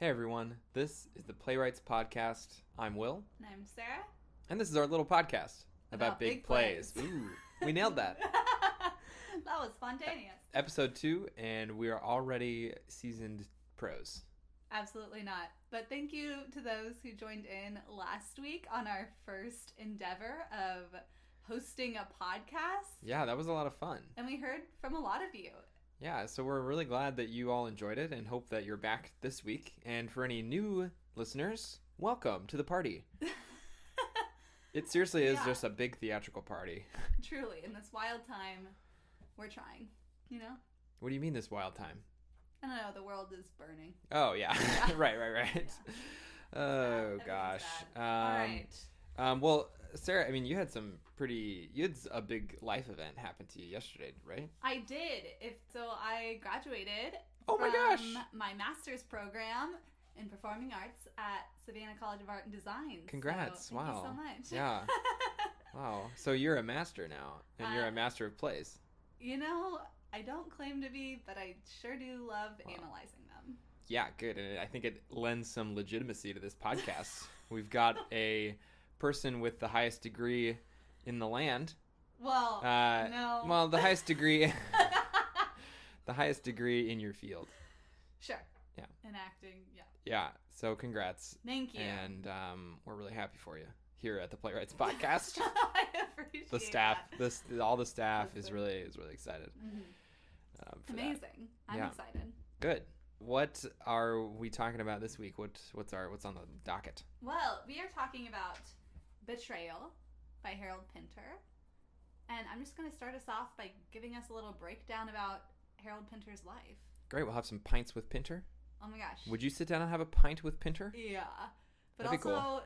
Hey everyone, this is the PlayWrights podcast. I'm Will. And I'm Sarah. And this is our little podcast about big plays. Ooh, we nailed that. That was spontaneous. Episode 2, and we are already seasoned pros. Absolutely not. But thank you to those who joined in last week on our first endeavor of hosting a podcast. Yeah, that was a lot of fun. And we heard from a lot of you. Yeah, so we're really glad that you all enjoyed it and hope that you're back this week. And for any new listeners, welcome to the party. It seriously is just a big theatrical party. Truly, in this wild time, we're trying, you know? What do you mean this wild time? I don't know, the world is burning. Oh, yeah. Right. Yeah. Oh, gosh. All right. Well, Sarah, I mean, you had a big life event happen to you yesterday, right? I did. I graduated from my master's program in performing arts at Savannah College of Art and Design. Congrats. So, thank you so much. Yeah. Wow. So you're a master now, and you're a master of plays. You know, I don't claim to be, but I sure do love analyzing them. Yeah, good. And I think it lends some legitimacy to this podcast. We've got a person with the highest degree in the land. Well, no. Well, the highest degree, the highest degree in your field. Sure. Yeah. In acting, yeah. Yeah. So congrats. Thank you. And we're really happy for you here at the PlayWrights podcast. I appreciate the staff, that. all the staff is really excited. Mm-hmm. Amazing. I'm excited. Good. What are we talking about this week? What's on the docket? Well, we are talking about Betrayal by Harold Pinter. And I'm just going to start us off by giving us a little breakdown about Harold Pinter's life. Great. We'll have some pints with Pinter. Oh my gosh. Would you sit down and have a pint with Pinter? Yeah. But That'd also, be cool.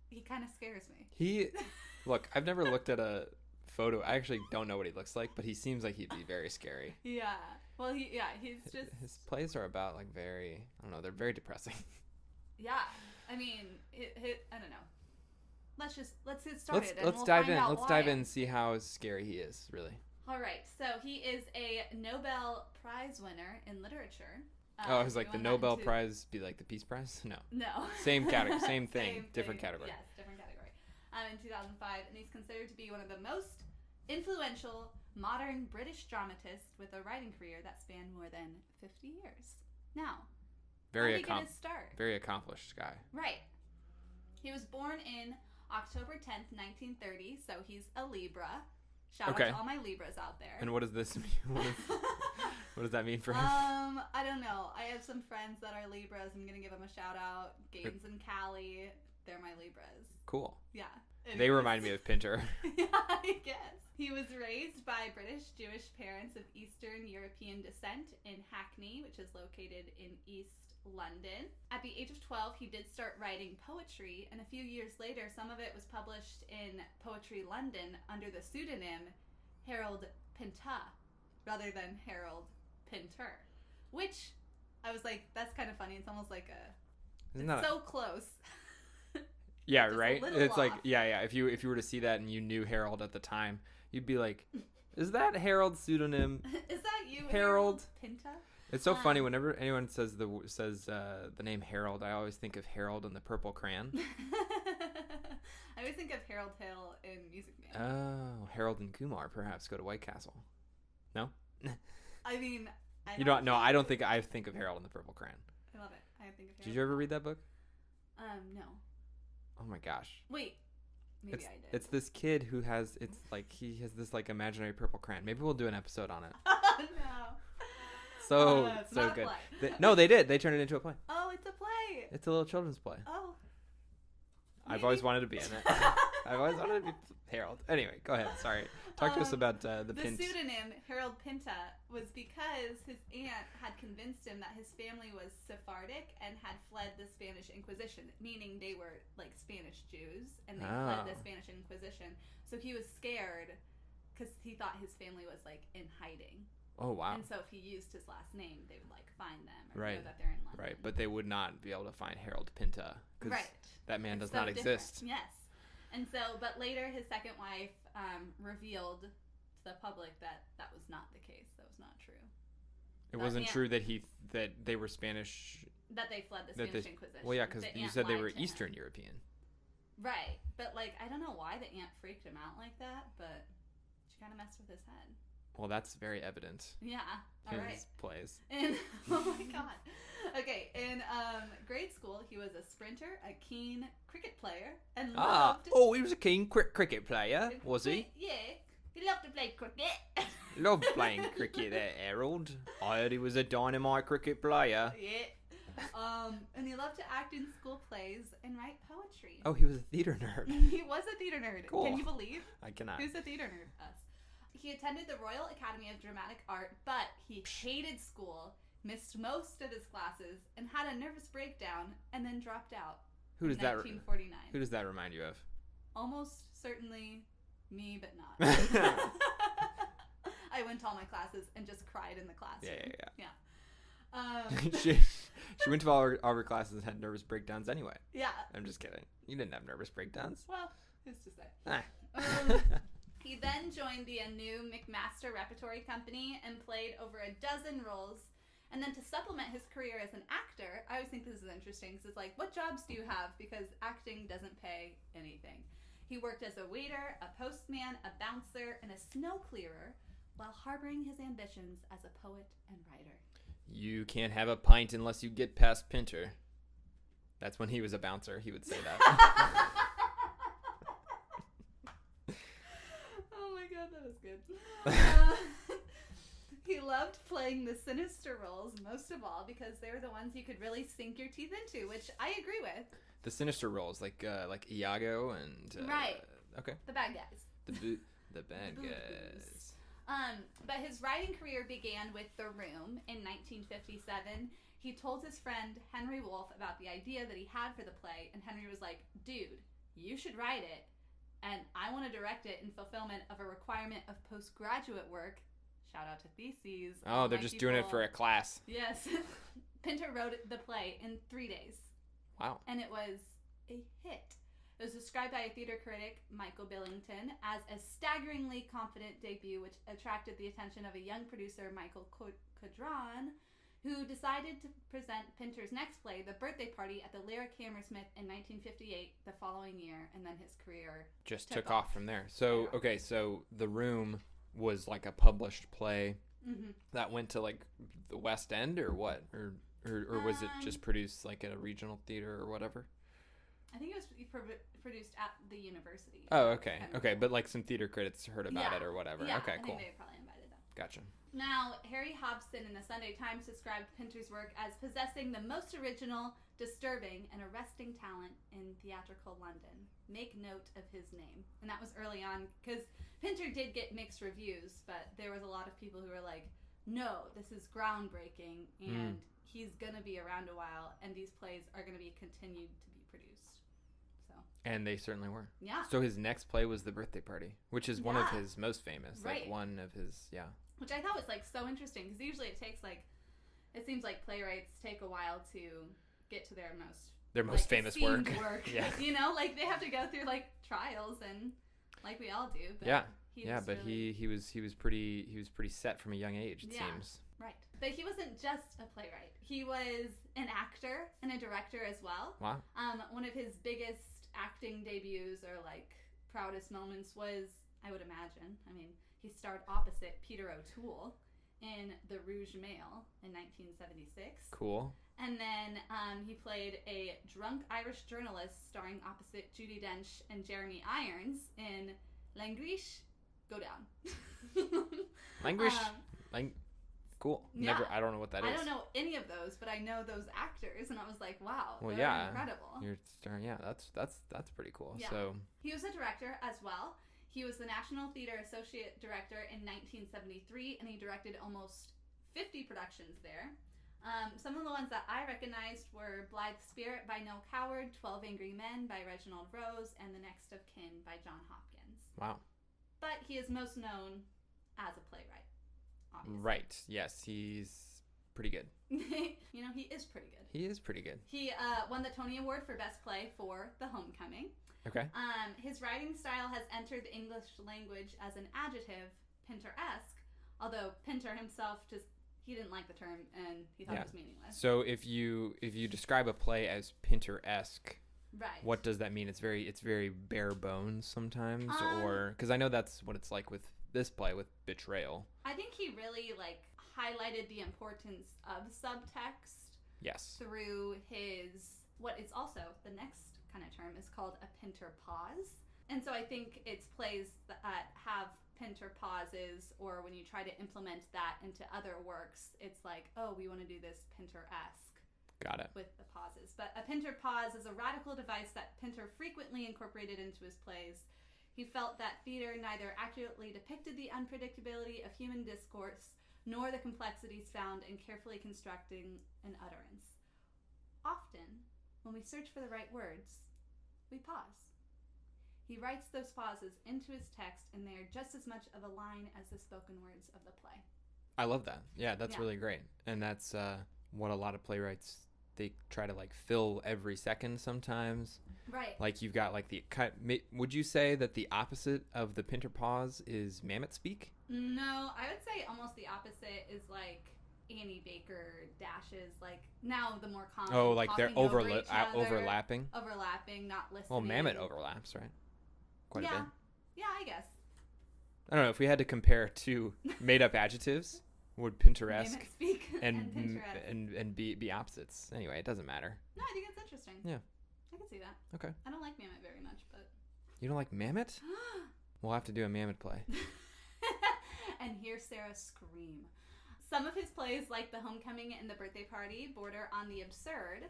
He kind of scares me. Look, I've never looked at a photo. I actually don't know what he looks like, but he seems like he'd be very scary. Yeah. Well, he's just... His plays are about, like, I don't know, they're very depressing. Yeah. I mean, I don't know. Let's get started. Let's dive in. Let's dive in and see how scary he is, really. All right. So he is a Nobel Prize winner in literature. I was like, the Nobel Prize be like the Peace Prize? No. No. Same category, same thing, different category. Yes, different category. In 2005, and he's considered to be one of the most influential modern British dramatists with a writing career that spanned more than 50 years. Now, very accomplished guy. Right. He was born in October 10th, 1930, so he's a Libra. Shout out to all my Libras out there. And what does this mean? What does that mean for him? I don't know. I have some friends that are Libras. I'm going to give them a shout out. Gaines and Callie, they're my Libras. Cool. Yeah. They remind me of Pinter. Yeah, I guess. He was raised by British Jewish parents of Eastern European descent in Hackney, which is located in East London. At the age of 12, he did start writing poetry, and a few years later, some of it was published in Poetry London under the pseudonym Harold Pinter, rather than Harold Pinter, which I was like, that's kind of funny. It's almost like so close. Yeah, right? It's off. Like, yeah. If you were to see that and you knew Harold at the time, you'd be like, is that Harold's pseudonym? Is that you, Harold Pinter? It's so funny whenever anyone says the name Harold, I always think of Harold and the Purple Crayon. I always think of Harold Hill in Music Man. Oh, Harold and Kumar perhaps go to White Castle. No? I mean, you don't know. I don't think I think of Harold and the Purple Crayon. I love it. I think of Harold. Did you ever read that book? No. Oh my gosh. Wait. Maybe I did. It's this kid who has he has this like imaginary purple crayon. Maybe we'll do an episode on it. Oh no. So not good. A play. No, they did. They turned it into a play. Oh, it's a play. It's a little children's play. Oh. I've always wanted to be in it. I've always wanted to be Harold. Anyway, go ahead. Sorry. Talk to us about the Pint. The pseudonym Harold Pinter was because his aunt had convinced him that his family was Sephardic and had fled the Spanish Inquisition, meaning they were like Spanish Jews, and they fled the Spanish Inquisition. So he was scared because he thought his family was like in hiding. Oh, wow. And so if he used his last name, they would like find them or right. know that they're in London. Right, but they would not be able to find Harold Pinter because that man does not exist. Yes. And so, but later his second wife revealed to the public that was not the case. That was not true. It wasn't true that they were Spanish That they fled the Spanish Inquisition. Well, yeah, because you said they were Eastern European. Right. But, like, I don't know why the aunt freaked him out like that, but she kind of messed with his head. Well, that's very evident. Yeah. All right. His plays. Oh, my God. Okay. In grade school, he was a sprinter, a keen cricket player, and loved... Oh, he was a keen cricket player, was he? Yeah. He loved to play cricket. Loved playing cricket there, Harold. I heard he was a dynamite cricket player. Yeah. And he loved to act in school plays and write poetry. Oh, he was a theater nerd. He was a theater nerd. Cool. Can you believe? I cannot. Who's a theater nerd? Us. He attended the Royal Academy of Dramatic Art, but he hated school, missed most of his classes, and had a nervous breakdown, and then dropped out. Who does that? 1949. Who does that remind you of? Almost certainly me, but not. I went to all my classes and just cried in the classroom. Yeah. She went to all her classes and had nervous breakdowns anyway. Yeah. I'm just kidding. You didn't have nervous breakdowns. Well, who's to say? Ah. He then joined the new McMaster Repertory Company and played over a dozen roles. And then to supplement his career as an actor, I always think this is interesting because it's like, what jobs do you have? Because acting doesn't pay anything. He worked as a waiter, a postman, a bouncer, and a snow clearer while harboring his ambitions as a poet and writer. You can't have a pint unless you get past Pinter. That's when he was a bouncer. He would say that. Oh my God, that was good. He loved playing the sinister roles most of all because they were the ones you could really sink your teeth into, which I agree with. The sinister roles, like Iago and... right. Okay. The bad guys. The bad guys. But his writing career began with The Room in 1957. He told his friend Henry Wolfe about the idea that he had for the play, and Henry was like, dude, you should write it, and I want to direct it in fulfillment of a requirement of postgraduate work. Shout out to theses. Oh, they're just doing it for a class. Yes. Pinter wrote the play in 3 days. Wow. And it was a hit. It was described by a theater critic, Michael Billington, as a staggeringly confident debut, which attracted the attention of a young producer, Michael Codron, who decided to present Pinter's next play, The Birthday Party, at the Lyric Hammersmith in 1958, the following year, and then his career just took off from there. So, okay, so The Room was like a published play that went to like the West End or what? Or was it just produced like at a regional theater or whatever? I think it was produced at the university. Oh, okay. Okay, but like some theater critics heard about it or whatever. Yeah, okay, I cool. think they probably invited them. Gotcha. Now, Harry Hobson in the Sunday Times described Pinter's work as possessing the most original, disturbing, and arresting talent in theatrical London. Make note of his name. And that was early on, because Pinter did get mixed reviews, but there was a lot of people who were like, no, this is groundbreaking, and he's going to be around a while, and these plays are going to be continued to be produced. So. And they certainly were. Yeah. So his next play was The Birthday Party, which is one of his most famous. Right. Like one of his, Which I thought was like so interesting, because usually it takes like, it seems like playwrights take a while to get to their most famous work. Yeah. You know, like they have to go through like trials and like we all do. But but really... he was pretty set from a young age, it seems. Right. But he wasn't just a playwright. He was an actor and a director as well. Wow. One of his biggest acting debuts or like proudest moments was, I would imagine, he starred opposite Peter O'Toole in The Rouge Male in 1976. Cool. And then he played a drunk Irish journalist starring opposite Judi Dench and Jeremy Irons in Langrish, Go Down. Langrish? Cool. Yeah. Never. I don't know what that is. I don't know any of those, but I know those actors, and I was like, wow, well, they're incredible. That's pretty cool. Yeah. So he was a director as well. He was the National Theatre Associate Director in 1973, and he directed almost 50 productions there. Some of the ones that I recognized were Blithe Spirit by Noel Coward, 12 Angry Men by Reginald Rose, and The Next of Kin by John Hopkins. Wow. But he is most known as a playwright, obviously. Right. Yes, he's pretty good. He is pretty good. He is pretty good. He won the Tony Award for Best Play for The Homecoming. Okay. His writing style has entered the English language as an adjective, Pinteresque, although Pinter himself he didn't like the term and he thought it was meaningless. So if you describe a play as Pinteresque, Right. what does that mean? It's very bare bones sometimes, or because I know that's what it's like with this play with Betrayal. I think he really like highlighted the importance of subtext. Yes. Through his what is also the next kind of term is called a Pinter pause. And so I think it's plays that have Pinter pauses, or when you try to implement that into other works, it's like, oh, we want to do this Pinteresque. Got it. With the pauses. But a Pinter pause is a radical device that Pinter frequently incorporated into his plays. He felt that theater neither accurately depicted the unpredictability of human discourse nor the complexities found in carefully constructing an utterance. Often, when we search for the right words, we pause. He writes those pauses into his text, and they are just as much of a line as the spoken words of the play. I love that. Yeah, that's really great. And that's what a lot of playwrights, they try to like fill every second sometimes. Right. Like you've got like the cut. Would you say that the opposite of the Pinter pause is Mammoth speak? No, I would say almost the opposite is like Annie Baker dashes. Like now the more common. Oh, like they're overlapping, not listening. Well, Mammoth overlaps, right? Quite a bit. Yeah, I guess. I don't know if we had to compare two made-up adjectives. Would Pinteresque and be opposites? Anyway, it doesn't matter. No, I think it's interesting. Yeah, I can see that. Okay. I don't like Mammoth very much, but you don't like Mammoth? We'll have to do a Mammoth play. And hear Sarah scream. Some of his plays, like The Homecoming and The Birthday Party, border on the absurd,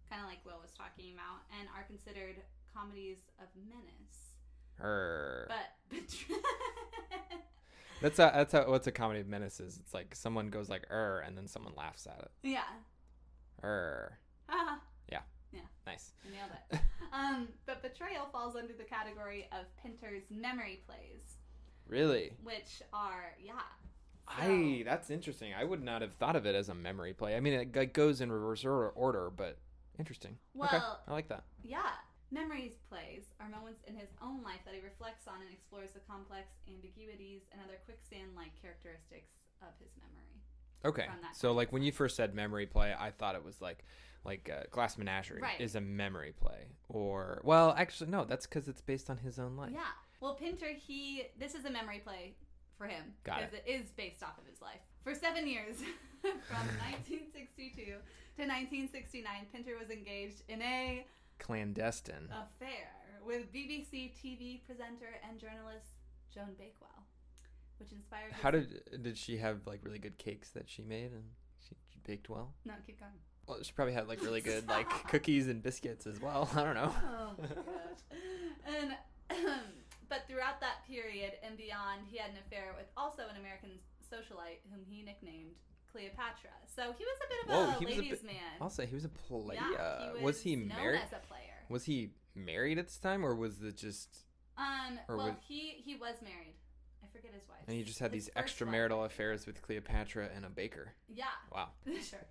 kind of like Will was talking about, and are considered comedies of menace. But that's how what's a comedy of menace is. It's like someone goes like and then someone laughs at it. Yeah. Yeah. Nice. You nailed it. But Betrayal falls under the category of Pinter's memory plays. Really? Which are that's interesting. I would not have thought of it as a memory play. I mean, it goes in reverse order, but interesting. Well, okay. I like that. Yeah. Memories plays are moments in his own life that he reflects on and explores the complex ambiguities and other quicksand-like characteristics of his memory. Okay. So, like, when you first said memory play, I thought it was like Glass Menagerie is a memory play. Or, well, actually, no, that's because it's based on his own life. Yeah. Well, Pinter, this is a memory play for him. Got it. Because it is based off of his life. For 7 years, from 1962 to 1969, Pinter was engaged in a clandestine affair with BBC TV presenter and journalist Joan Bakewell, which inspired How did she have like really good cakes that she made and she baked well? No, keep going. Well, she probably had like really good like cookies and biscuits as well. I don't know. Oh my gosh. And but throughout that period and beyond, he had an affair with also an American socialite whom he nicknamed Cleopatra. So he was a bit of a ladies' man. I'll say he was a player. Yeah, was he married? Known as a player. Was he married at this time, or was it just? He was married. I forget his wife. And he just had these extramarital affairs with Cleopatra and a baker. Yeah. Wow. Sure.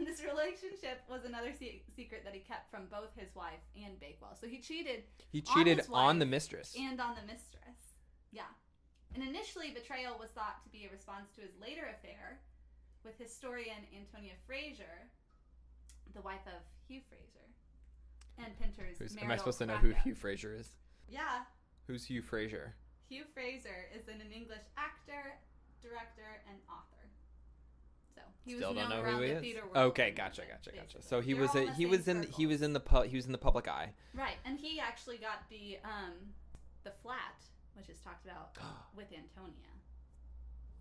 This relationship was another secret that he kept from both his wife and Bakewell. So he cheated. He cheated on the mistress. And on the mistress. Yeah. And initially, Betrayal was thought to be a response to his later affair with historian Antonia Fraser, the wife of Hugh Fraser, and Pinter's marital Am I supposed to know crack-up. who Hugh Fraser is? Yeah. Who's Hugh Fraser? Hugh Fraser is an English actor, director, and author. So he Still was don't known know around who he the is. theater world. Okay, gotcha. Basically. So he They're was all in the public eye. Right, and he actually got the flat, which is talked about with Antonia.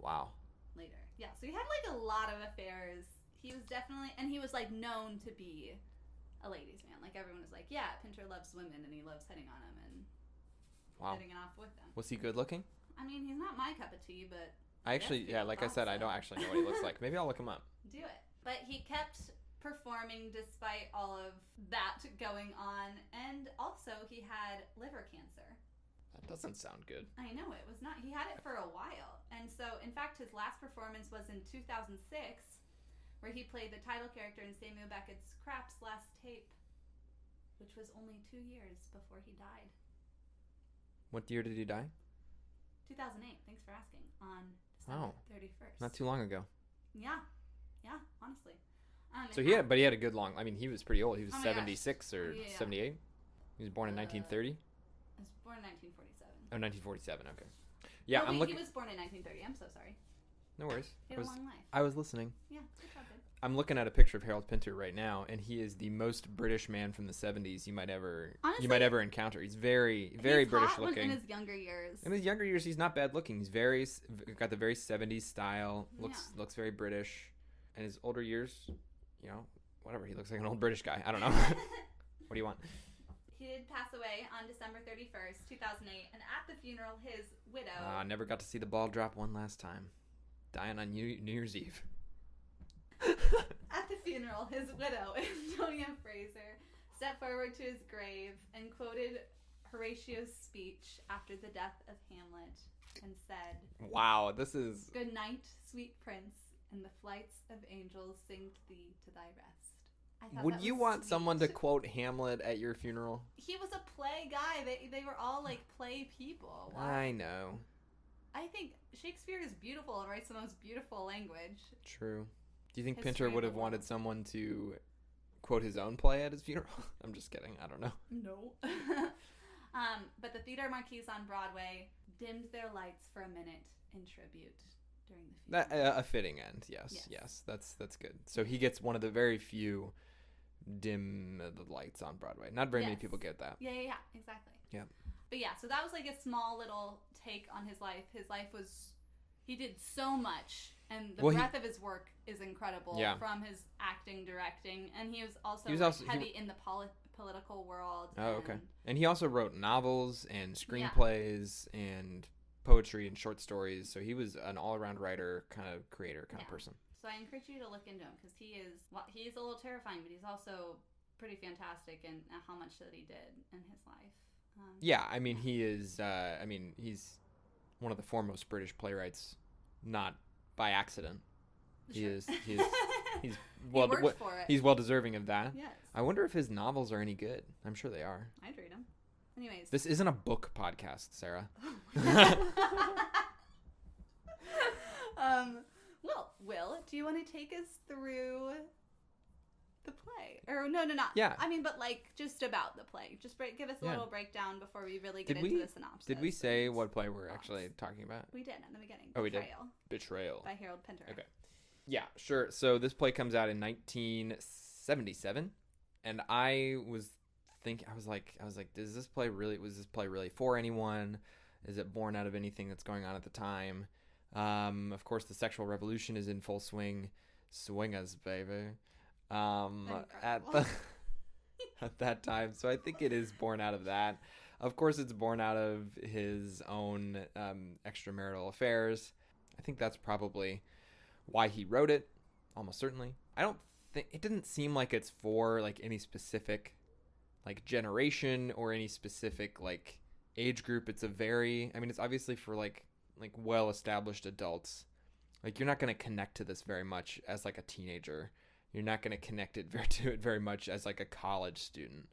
Wow. Later. Yeah, so he had like a lot of affairs. He was definitely, and he was like known to be a ladies' man. Like everyone was like, yeah, Pinter loves women and he loves hitting on them and hitting it off with them. Was he good looking? I mean, he's not my cup of tea, but like I said, I don't actually know what he looks like. Maybe I'll look him up. Do it. But he kept performing despite all of that going on, and also he had liver cancer. That doesn't sound good. I know, it was not. He had it for a while. And so, in fact, his last performance was in 2006, where he played the title character in Samuel Beckett's Craps last tape, which was only 2 years before he died. What year did he die? 2008. Thanks for asking. On December 31st. Not too long ago. Yeah. Yeah, honestly. So he had a good long. I mean, he was pretty old. He was Oh my 76 or Yeah. 78. He was born in 1930. I was born in 1947. Oh, 1947. Okay. Yeah, no, I'm looking. He was born in 1930. I'm so sorry. No worries. He had a long life. I was listening. Yeah, good job, dude. I'm looking at a picture of Harold Pinter right now, and he is the most British man from the 70s you might ever encounter. He's very British hot looking. In his younger years. In his younger years, he's not bad looking. He's got the very 70s style. Looks very British. In his older years, whatever. He looks like an old British guy. I don't know. What do you want? He did pass away on December 31st, 2008, and at the funeral, his widow... Never got to see the ball drop one last time. Dying on New Year's Eve. At the funeral, his widow, Antonia Fraser, stepped forward to his grave and quoted Horatio's speech after the death of Hamlet and said, "Wow, this is... Good night, sweet prince, and the flights of angels sing thee to thy rest." Would you want someone to quote Hamlet at your funeral? He was a play guy. They were all like play people. Why? I know. I think Shakespeare is beautiful and writes the most beautiful language. True. Do you think History Pinter of would the have wanted world. someone to quote his own play at his funeral? I'm just kidding. I don't know. No. But the Theater Marquis on Broadway dimmed their lights for a minute in tribute during the funeral. A fitting end. Yes. That's good. So he gets one of the very few dim the lights on Broadway. Not very many people get that. Yeah, exactly. Yeah. But yeah, so that was like a small little take on his life. His life was, he did so much, and the breadth of his work is incredible. Yeah. From his acting, directing, and he was also heavy in the political world. Oh, okay. And he also wrote novels and screenplays and poetry and short stories. So he was an all-around writer, kind of creator, kind of person. So I encourage you to look into him because he's a little terrifying, but he's also pretty fantastic in how much that he did in his life. I mean, he is. He's one of the foremost British playwrights, not by accident. Sure. He's well deserving of that. Yes. I wonder if his novels are any good. I'm sure they are. I'd read them. Anyways, this isn't a book podcast, Sarah. Well, Will, do you want to take us through the play? Or no. Yeah. I mean, but like just about the play. Just give us a little breakdown before we really get into the synopsis. Did we say what play we're actually talking about? We did in the beginning. Oh, we did. Betrayal. By Harold Pinter. Okay. Yeah, sure. So this play comes out in 1977, and I was like, was this play really for anyone? Is it born out of anything that's going on at the time? Of course, the sexual revolution is in full swing. Swing us, baby. At that time. So I think it is born out of that. Of course, it's born out of his own extramarital affairs. I think that's probably why he wrote it, almost certainly. It didn't seem like it's for like any specific like generation or any specific like age group. It's it's obviously for like well-established adults. Like you're not going to connect to this very much as like a teenager. You're not going to connect to it very much as like a college student.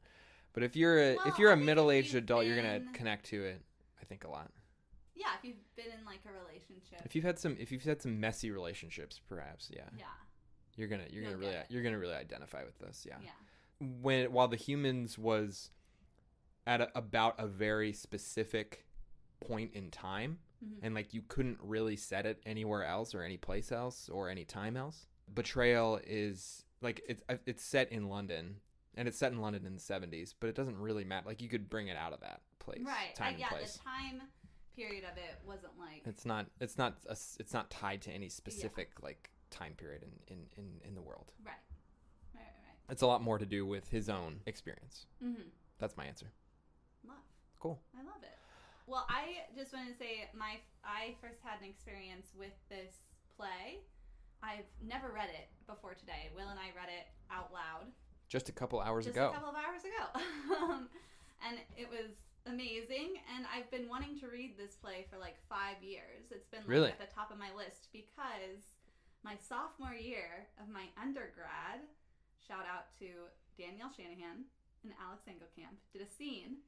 But if you're a middle-aged adult, you're going to connect to it, I think, a lot. Yeah, if you've been in like a relationship. If you've had some messy relationships, perhaps, yeah. Yeah. You're gonna really identify with this, yeah. Yeah. While The Humans was at about a very specific point in time, and like you couldn't really set it anywhere else or any place else or any time else. Betrayal is like it's set in London, and it's set in London in the 70s, but it doesn't really matter. Like you could bring it out of that place, right? Time and place. The time period of it wasn't like it's not tied to any specific like time period in the world. Right. It's a lot more to do with his own experience. That's my answer. Love. Cool. I love it. Well, I just want to say I first had an experience with this play. I've never read it before today. Will and I read it out loud. Just a couple hours ago. A couple of hours ago. And it was amazing. And I've been wanting to read this play for like 5 years. It's been like at the top of my list because my sophomore year of my undergrad, shout out to Danielle Shanahan and Alex Engelkamp, did a scene.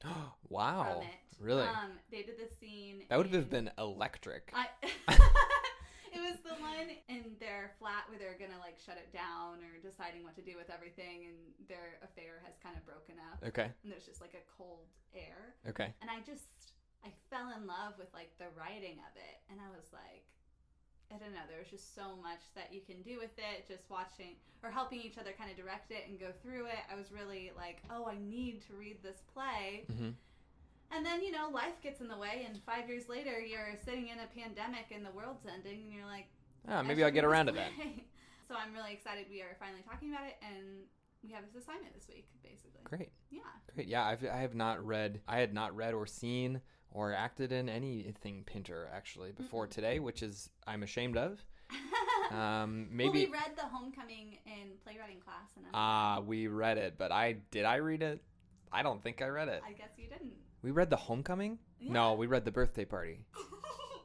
Wow. From it. Really? They did this scene. That would have been electric. It was the one in their flat where they're gonna like shut it down or deciding what to do with everything, and their affair has kind of broken up. Okay. And there's just like a cold air. Okay. And I fell in love with like the writing of it, and I was like, I don't know, there was just so much that you can do with it, just watching or helping each other kind of direct it and go through it. I was really like, oh, I need to read this play. Mm-hmm. And then, you know, life gets in the way, and 5 years later, you're sitting in a pandemic and the world's ending, and you're like, maybe I'll get around to that. So I'm really excited we are finally talking about it, and we have this assignment this week, basically. Great. Yeah. Great. Yeah, I had not read or seen or acted in anything Pinter actually before today, which is I'm ashamed of. Maybe well, we read The Homecoming in playwriting class, and we read it, but did I read it? I don't think I read it. I guess you didn't. We read The Homecoming? Yeah. No, we read The Birthday Party.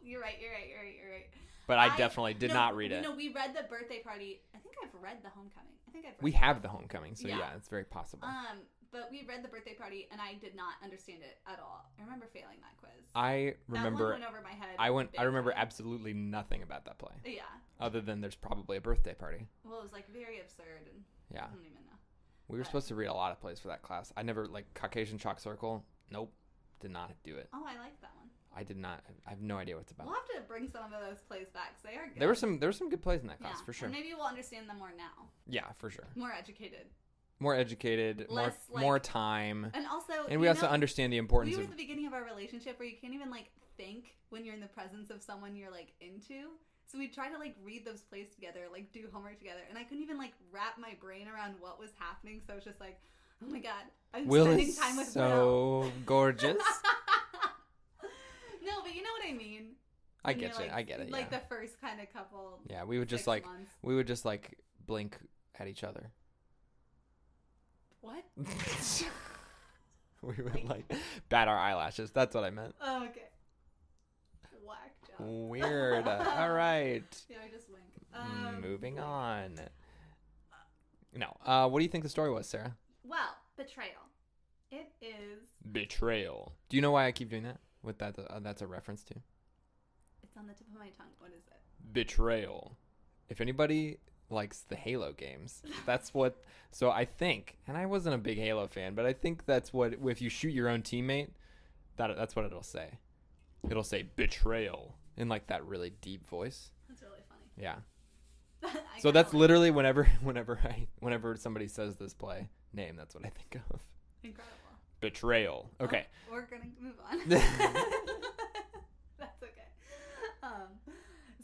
You're right. But I definitely did not read it. No, we read The Birthday Party. I think I've read The Homecoming. We have The Homecoming, so yeah, it's very possible. But we read The Birthday Party, and I did not understand it at all. I remember failing that quiz. I remember. That one went over my head. I remember absolutely nothing about that play. Yeah. Other than there's probably a birthday party. Well, it was like very absurd, and yeah. I don't even know. We were supposed to read a lot of plays for that class. I never Caucasian Chalk Circle. Nope, did not do it. Oh, I like that one. I did not. I have no idea what it's about. We'll have to bring some of those plays back. They are good. There were some good plays in that class for sure. And maybe we'll understand them more now. Yeah, for sure. More educated, Less, more time, and also. And we also understand the importance. We were at the beginning of our relationship where you can't even think when you're in the presence of someone you're into. So we try to read those plays together, do homework together, and I couldn't even wrap my brain around what was happening. So it's just oh my god, I'm spending time with Will. So gorgeous. No, but you know what I mean. I get it. I get it. Yeah. The first kind of couple. Yeah, we would just blink at each other. What? We would bat our eyelashes. That's what I meant. Oh, okay. Whack job. Weird. All right. Yeah, I just wink. Moving on. No. What do you think the story was, Sarah? Well, Betrayal. It is. Betrayal. Do you know why I keep doing that? What that's a reference to? It's on the tip of my tongue. What is it? Betrayal. If anybody likes the Halo games, that's what. So I think, and I wasn't a big Halo fan, but I think that's what. If you shoot your own teammate, that's what it'll say. It'll say betrayal in that really deep voice. That's really funny. Yeah. So that's literally whenever somebody says this play name, that's what I think of. Incredible. Betrayal. Okay. We're gonna move on. That's okay.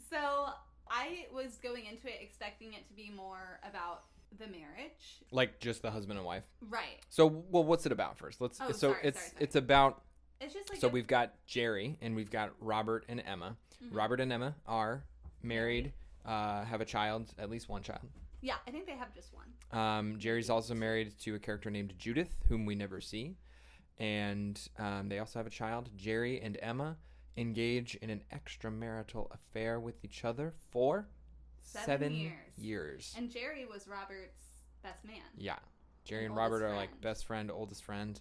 So I was going into it expecting it to be more about the marriage, just the husband and wife. Right. So, what's it about first? Sorry. It's about. It's just so we've got Jerry and we've got Robert and Emma. Mm-hmm. Robert and Emma are married, have a child, at least one child. Yeah, I think they have just one. Jerry's also married to a character named Judith, whom we never see. And they also have a child. Jerry and Emma engage in an extramarital affair with each other for 7 years. And Jerry was Robert's best man. Yeah. Jerry and Robert are best friend, oldest friend.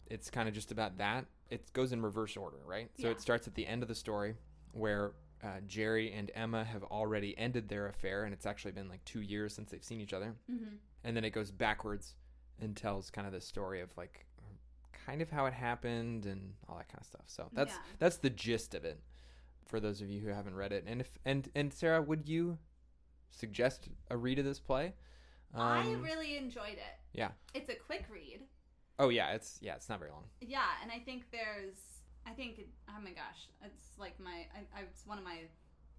It's kind of just about that. It goes in reverse order, right? So it starts at the end of the story where Jerry and Emma have already ended their affair, and it's actually been 2 years since they've seen each other. Mm-hmm. And then it goes backwards and tells kind of the story of kind of how it happened and all that kind of stuff. So that's the gist of it for those of you who haven't read it. And Sarah, would you suggest a read of this play? I really enjoyed it. Yeah. It's a quick read. Oh yeah, it's not very long. Yeah, and I think oh my gosh, it's it's one of my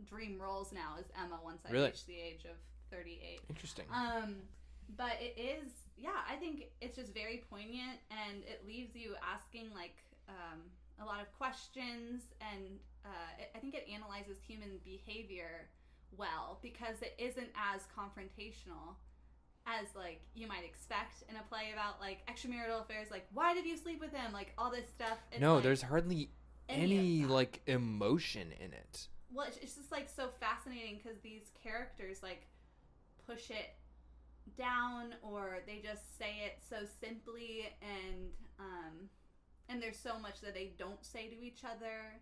dream roles now is Emma once I reach the age of 38. Interesting. But it is, I think it's just very poignant, and it leaves you asking a lot of questions, and I think it analyzes human behavior well, because it isn't as confrontational as you might expect in a play about extramarital affairs, why did you sleep with him, all this stuff. It's no, there's hardly any emotion in it. Well, it's just so fascinating because these characters push it down, or they just say it so simply, and there's so much that they don't say to each other,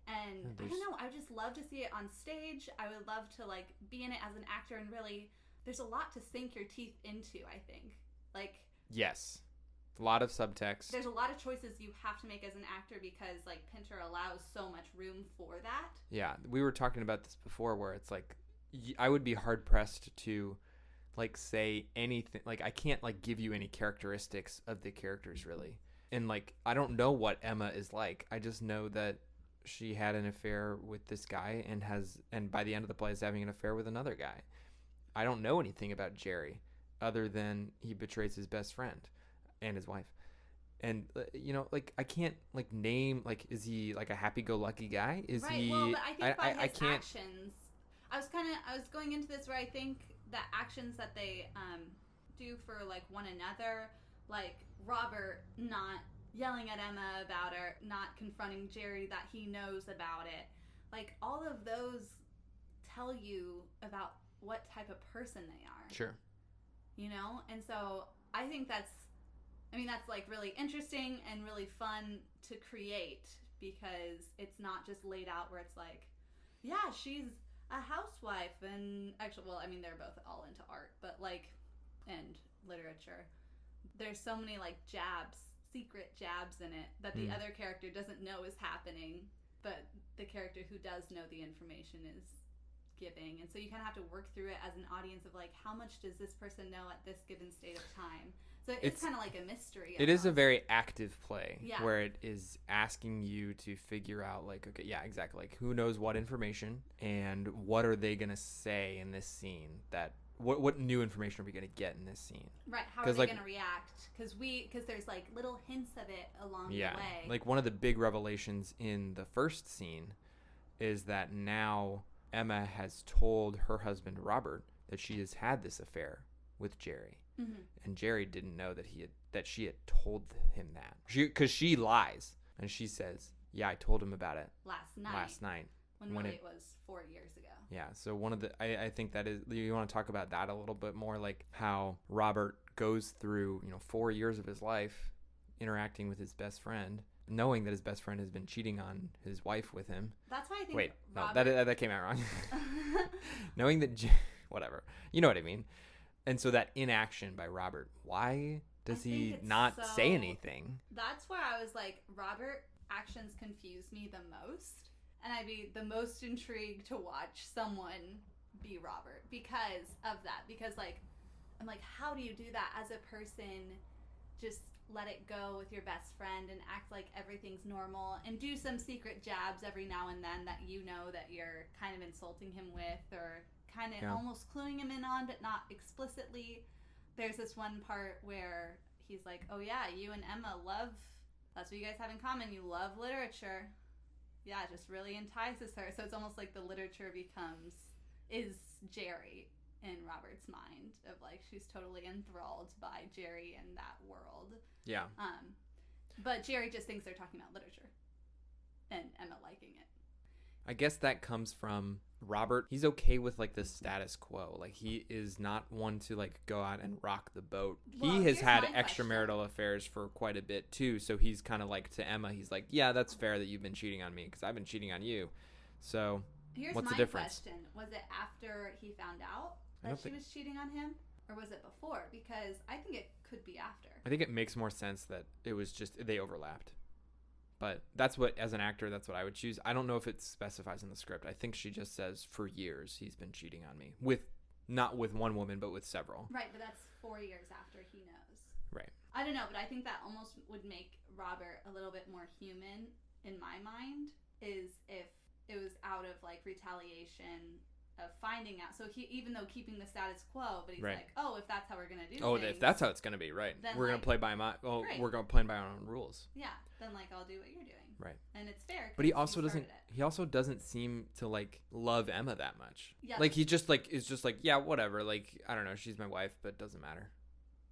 And I don't know, I would just love to see it on stage. I would love to, like, be in it as an actor, and really, there's a lot to sink your teeth into, I think. Like... Yes. A lot of subtext. There's a lot of choices you have to make as an actor because, like, Pinter allows so much room for that. Yeah, we were talking about this before where it's like, I would be hard-pressed to, like, say anything. Like, I can't, like, give you any characteristics of the characters, really. And, like, I don't know what Emma is like. I just know that she had an affair with this guy and by the end of the play is having an affair with another guy. I don't know anything about Jerry other than he betrays his best friend and his wife. And, you know, like, I can't, like, name, like, is he, like, a happy-go-lucky guy? Is right, he... well, but I think by his can't... actions... I was going into this where I think the actions that they do for, like, one another, like, Robert not yelling at Emma about her, not confronting Jerry that he knows about it, like, all of those tell you about what type of person they are. Sure. You know? And so I think that's like really interesting and really fun to create because it's not just laid out where it's like, yeah, she's a housewife and actually, well, I mean, they're both all into art, but like, and literature. There's so many like secret jabs in it that the other character doesn't know is happening, but the character who does know the information is giving. And so you kind of have to work through it as an audience of like, how much does this person know at this given state of time? So it's kind of like a mystery. It is a very active play where it is asking you to figure out like, okay, yeah, exactly. Like who knows what information and what are they going to say in this scene that what new information are we going to get in this scene? Right. How are they going to react? Because there's like little hints of it along the way. Like one of the big revelations in the first scene is that now Emma has told her husband Robert that she has had this affair with Jerry. Mm-hmm. And Jerry didn't know that she had told him that. Because she lies and she says, "Yeah, I told him about it last night." When really it was 4 years ago. Yeah, so one of the I think that is, you want to talk about that a little bit more, like how Robert goes through 4 years of his life interacting with his best friend, knowing that his best friend has been cheating on his wife with him. That's why I think Wait, Robert... no, that came out wrong. Knowing that whatever, you know what I mean. And so that inaction by Robert, why does he not say anything? That's where I was like, Robert actions confuse me the most. And I'd be the most intrigued to watch someone be Robert because of that. Because, like, I'm like, how do you do that as a person? Just let it go with your best friend and act like everything's normal and do some secret jabs every now and then that you know that you're kind of insulting him with or kind of almost cluing him in on, but not explicitly. There's this one part where he's like, oh yeah, you and Emma that's what you guys have in common. You love literature. Yeah, it just really entices her. So it's almost like the literature is Jerry in Robert's mind of like, she's totally enthralled by Jerry and that world. Yeah. But Jerry just thinks they're talking about literature and Emma liking it. I guess that comes from Robert. He's okay with like the status quo. Like he is not one to like go out and rock the boat. Well, he has had extramarital affairs for quite a bit too. So he's kind of like to Emma. He's like, yeah, that's fair that you've been cheating on me because I've been cheating on you. So what's the difference? Question. Was it after he found out that she was cheating on him? Or was it before? Because I think it could be after. I think it makes more sense that it was just they overlapped. But that's what, as an actor, that's what I would choose. I don't know if it specifies in the script. I think she just says, for years, he's been cheating on me. Not with one woman, but with several. Right, but that's 4 years after he knows. Right. I don't know, but I think that almost would make Robert a little bit more human, in my mind, is if it was out of, like, retaliation of finding out. So even though keeping the status quo, but he's like, oh, if that's how we're going to do things. If that's how it's going to be, right. We're going to play by we're going to play by our own rules. Yeah. Then like I'll do what you're doing. Right. And it's fair. But he also doesn't seem to like love Emma that much. Yeah. Like he just like is just like, yeah, whatever. Like, I don't know, she's my wife, but it doesn't matter.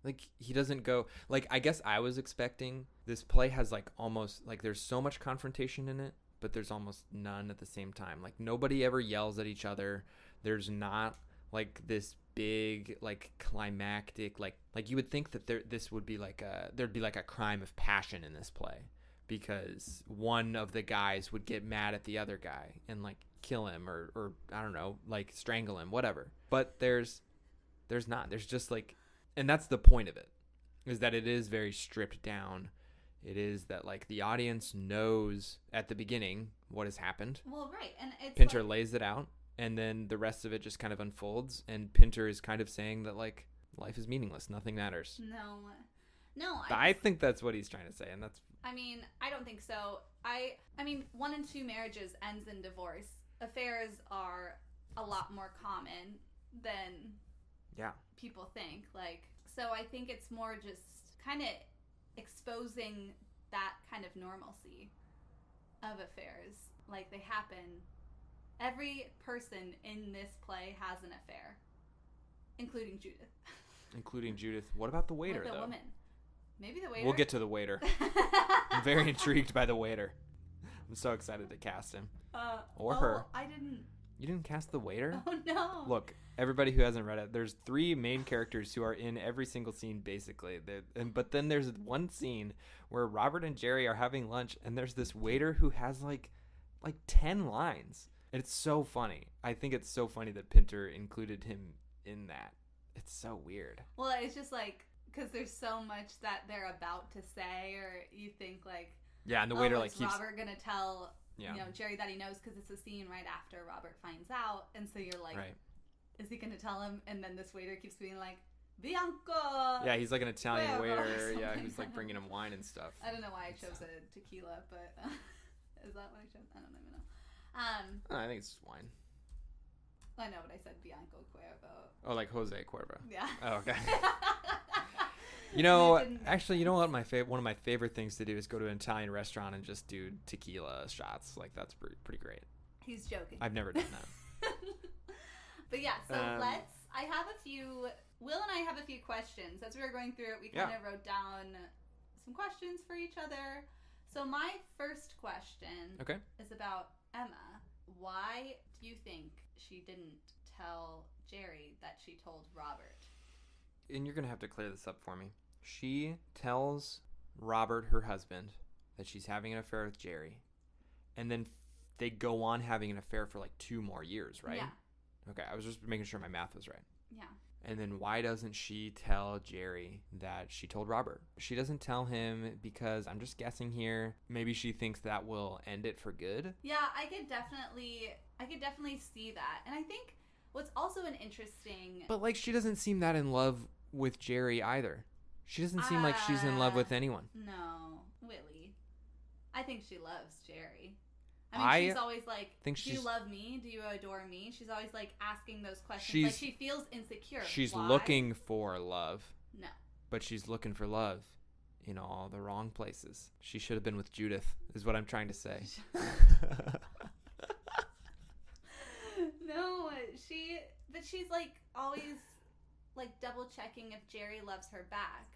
Like he doesn't go like, I guess I was expecting this play has like almost like there's so much confrontation in it, but there's almost none at the same time. Like nobody ever yells at each other. There's not like this big like climactic like you would think that this would be like there'd be like a crime of passion in this play, because one of the guys would get mad at the other guy and like kill him or I don't know, like strangle him, whatever. But there's not. There's just like, and that's the point of it, is that it is very stripped down. It is that like the audience knows at the beginning what has happened. Well, right. And it's Pinter like, lays it out, and then the rest of it just kind of unfolds, and Pinter is kind of saying that like life is meaningless, nothing matters. No, I think that's what he's trying to say, and that's... I mean, I don't think so. I mean, 1 in 2 marriages ends in divorce. Affairs are a lot more common than people think. Like, so I think it's more just kind of exposing that kind of normalcy of affairs. Like, they happen. Every person in this play has an affair, including Judith. Including Judith. What about the waiter, With the though? woman. Maybe the waiter. We'll get to the waiter. I'm very intrigued by the waiter. I'm so excited to cast him. Or her. I didn't. You didn't cast the waiter? Oh, no. Look, everybody who hasn't read it, there's 3 main characters who are in every single scene, basically. But then there's one scene where Robert and Jerry are having lunch, and there's this waiter who has like 10 lines. And it's so funny. I think it's so funny that Pinter included him in that. It's so weird. Well, it's just like, because there's so much that they're about to say, or you think like, yeah, and the waiter like keeps... Robert gonna tell Jerry that he knows, because it's a scene right after Robert finds out, and so you're like, is he gonna tell him? And then this waiter keeps being like, Bianco. Yeah, he's like an Italian waiter. Yeah, Something. who's like bringing him wine and stuff. I don't know why I chose a tequila, but is that what I chose? I don't even know. I think it's just wine. I know, but I said Bianco Cuervo. Oh, like Jose Cuervo. Yeah. Oh, okay. You know, actually, you know what? One of my favorite things to do is go to an Italian restaurant and just do tequila shots. Like, that's pretty great. He's joking. I've never done that. But yeah, so I have a few, Will and I have a few questions. As we were going through it, we kind of wrote down some questions for each other. So my first question is about Emma. Why do you think she didn't tell Jerry that she told Robert? And you're going to have to clear this up for me. She tells Robert, her husband, that she's having an affair with Jerry. And then they go on having an affair for like 2 more years, right? Yeah. Okay, I was just making sure my math was right. Yeah. And then why doesn't she tell Jerry that she told Robert? She doesn't tell him because, I'm just guessing here, maybe she thinks that will end it for good. Yeah, I could definitely see that. And I think what's also an interesting... But like, she doesn't seem that in love with Jerry either. She doesn't seem like she's in love with anyone. No, Willie. I think she loves Jerry. I mean, she's always like, do you love me? Do you adore me? She's always like asking those questions. Like, she feels insecure. She's looking for love. No. But she's looking for love in all the wrong places. She should have been with Judith, is what I'm trying to say. No, she's like always like double checking if Jerry loves her back.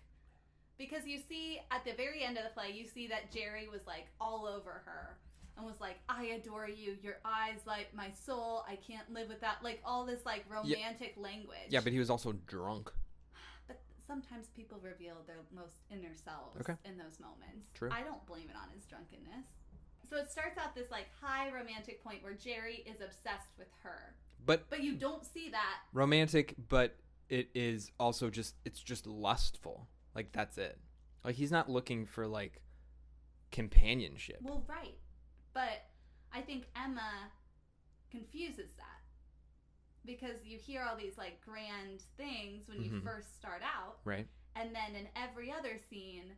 Because you see at the very end of the play, you see that Jerry was like all over her and was like, I adore you. Your eyes light my soul. I can't live without, like, all this like romantic language. Yeah, but he was also drunk. But sometimes people reveal their most inner selves in those moments. True. I don't blame it on his drunkenness. So it starts out this like high romantic point where Jerry is obsessed with her. But you don't see that. Romantic, but it is also it's just lustful. Like, that's it. Like, he's not looking for like companionship. Well, right. But I think Emma confuses that. Because you hear all these like grand things when you first start out. Right. And then in every other scene,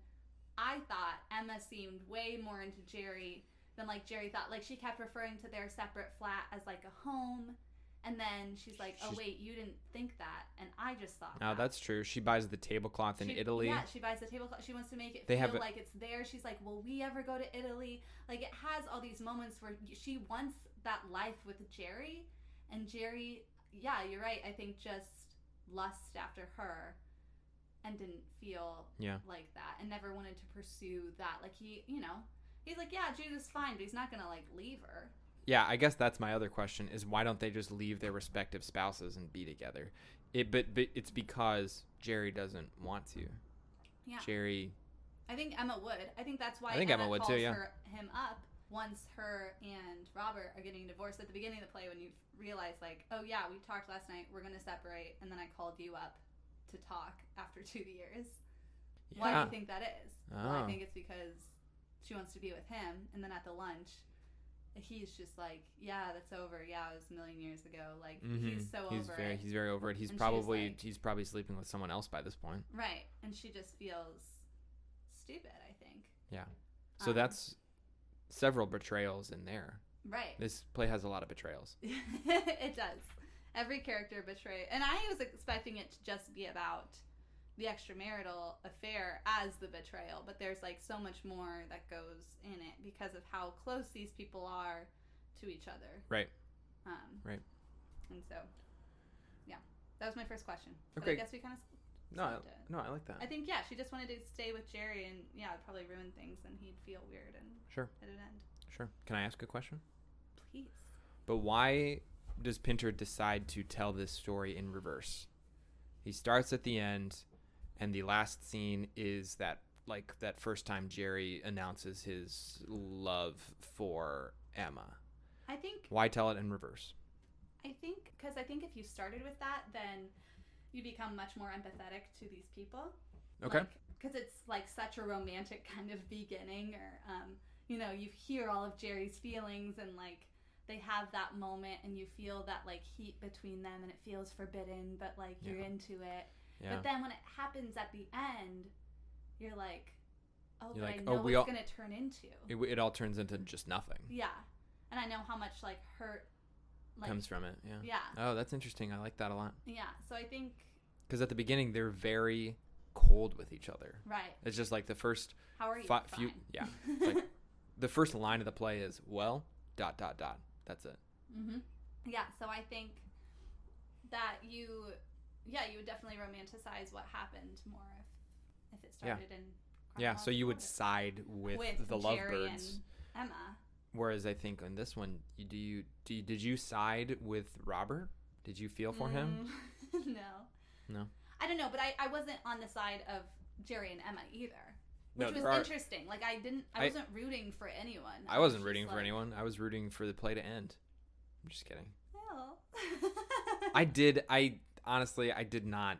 I thought Emma seemed way more into Jerry than like Jerry thought. Like, she kept referring to their separate flat as like a home. And then she's like, oh, wait, you didn't think that. And I just thought that. Oh, that's true. She buys the tablecloth in Italy. Yeah, she buys the tablecloth. She wants to make it feel like it's there. She's like, will we ever go to Italy? Like, it has all these moments where she wants that life with Jerry. And Jerry, yeah, you're right. I think just lust after her and didn't feel like that. And never wanted to pursue that. Like, he's like, yeah, Judith's fine, but he's not going to, like, leave her. Yeah, I guess that's my other question is why don't they just leave their respective spouses and be together? But it's because Jerry doesn't want to. Yeah. Jerry I think Emma would. I think that's why I think Emma would calls too, yeah. him up once her and Robert are getting divorced at the beginning of the play, when you realize, like, oh yeah, we talked last night, we're going to separate, and then I called you up to talk after 2 years. Yeah. Why do you think that is? Oh. Well, I think it's because she wants to be with him, and then at the lunch, he's just like, yeah, that's over. Yeah, it was a million years ago. Like, he's so over it. He's very over it. He's probably sleeping with someone else by this point. Right. And she just feels stupid, I think. Yeah. So that's several betrayals in there. Right. This play has a lot of betrayals. It does. Every character betray. And I was expecting it to just be about the extramarital affair as the betrayal, but there's like so much more that goes in it because of how close these people are to each other. Right. Right. And so, yeah, that was my first question. Okay. But I guess we kind of No, I like that. I think, yeah, she just wanted to stay with Jerry, and yeah, it'd probably ruin things, and he'd feel weird, and sure, it'd end. Sure. Can I ask a question? Please. But why does Pinter decide to tell this story in reverse? He starts at the end, and the last scene is that first time Jerry announces his love for Emma. I think. Why tell it in reverse? I think if you started with that, then you become much more empathetic to these people. Okay. Because it's like such a romantic kind of beginning, or you hear all of Jerry's feelings, and like they have that moment, and you feel that like heat between them, and it feels forbidden, but like you're into it. Yeah. But then when it happens at the end, you're like, oh, but I know what it's going to turn into. It all turns into just nothing. Yeah. And I know how much like hurt comes from it. Yeah. Yeah. Oh, that's interesting. I like that a lot. Yeah. So I think. Because at the beginning, they're very cold with each other. Right. It's just like the first. How are you? Few. Yeah. Like the first line of the play is, well, ... That's it. Mm-hmm. Yeah. So I think that you would definitely romanticize what happened more if it started in. Yeah. So you would side with the lovebirds. And Emma. Whereas I think on this one, did you side with Robert? Did you feel for him? No. I don't know, but I wasn't on the side of Jerry and Emma either, which was interesting. Like I wasn't rooting for anyone. I wasn't rooting for anyone. I was rooting for the play to end. I'm just kidding. Well. I honestly did not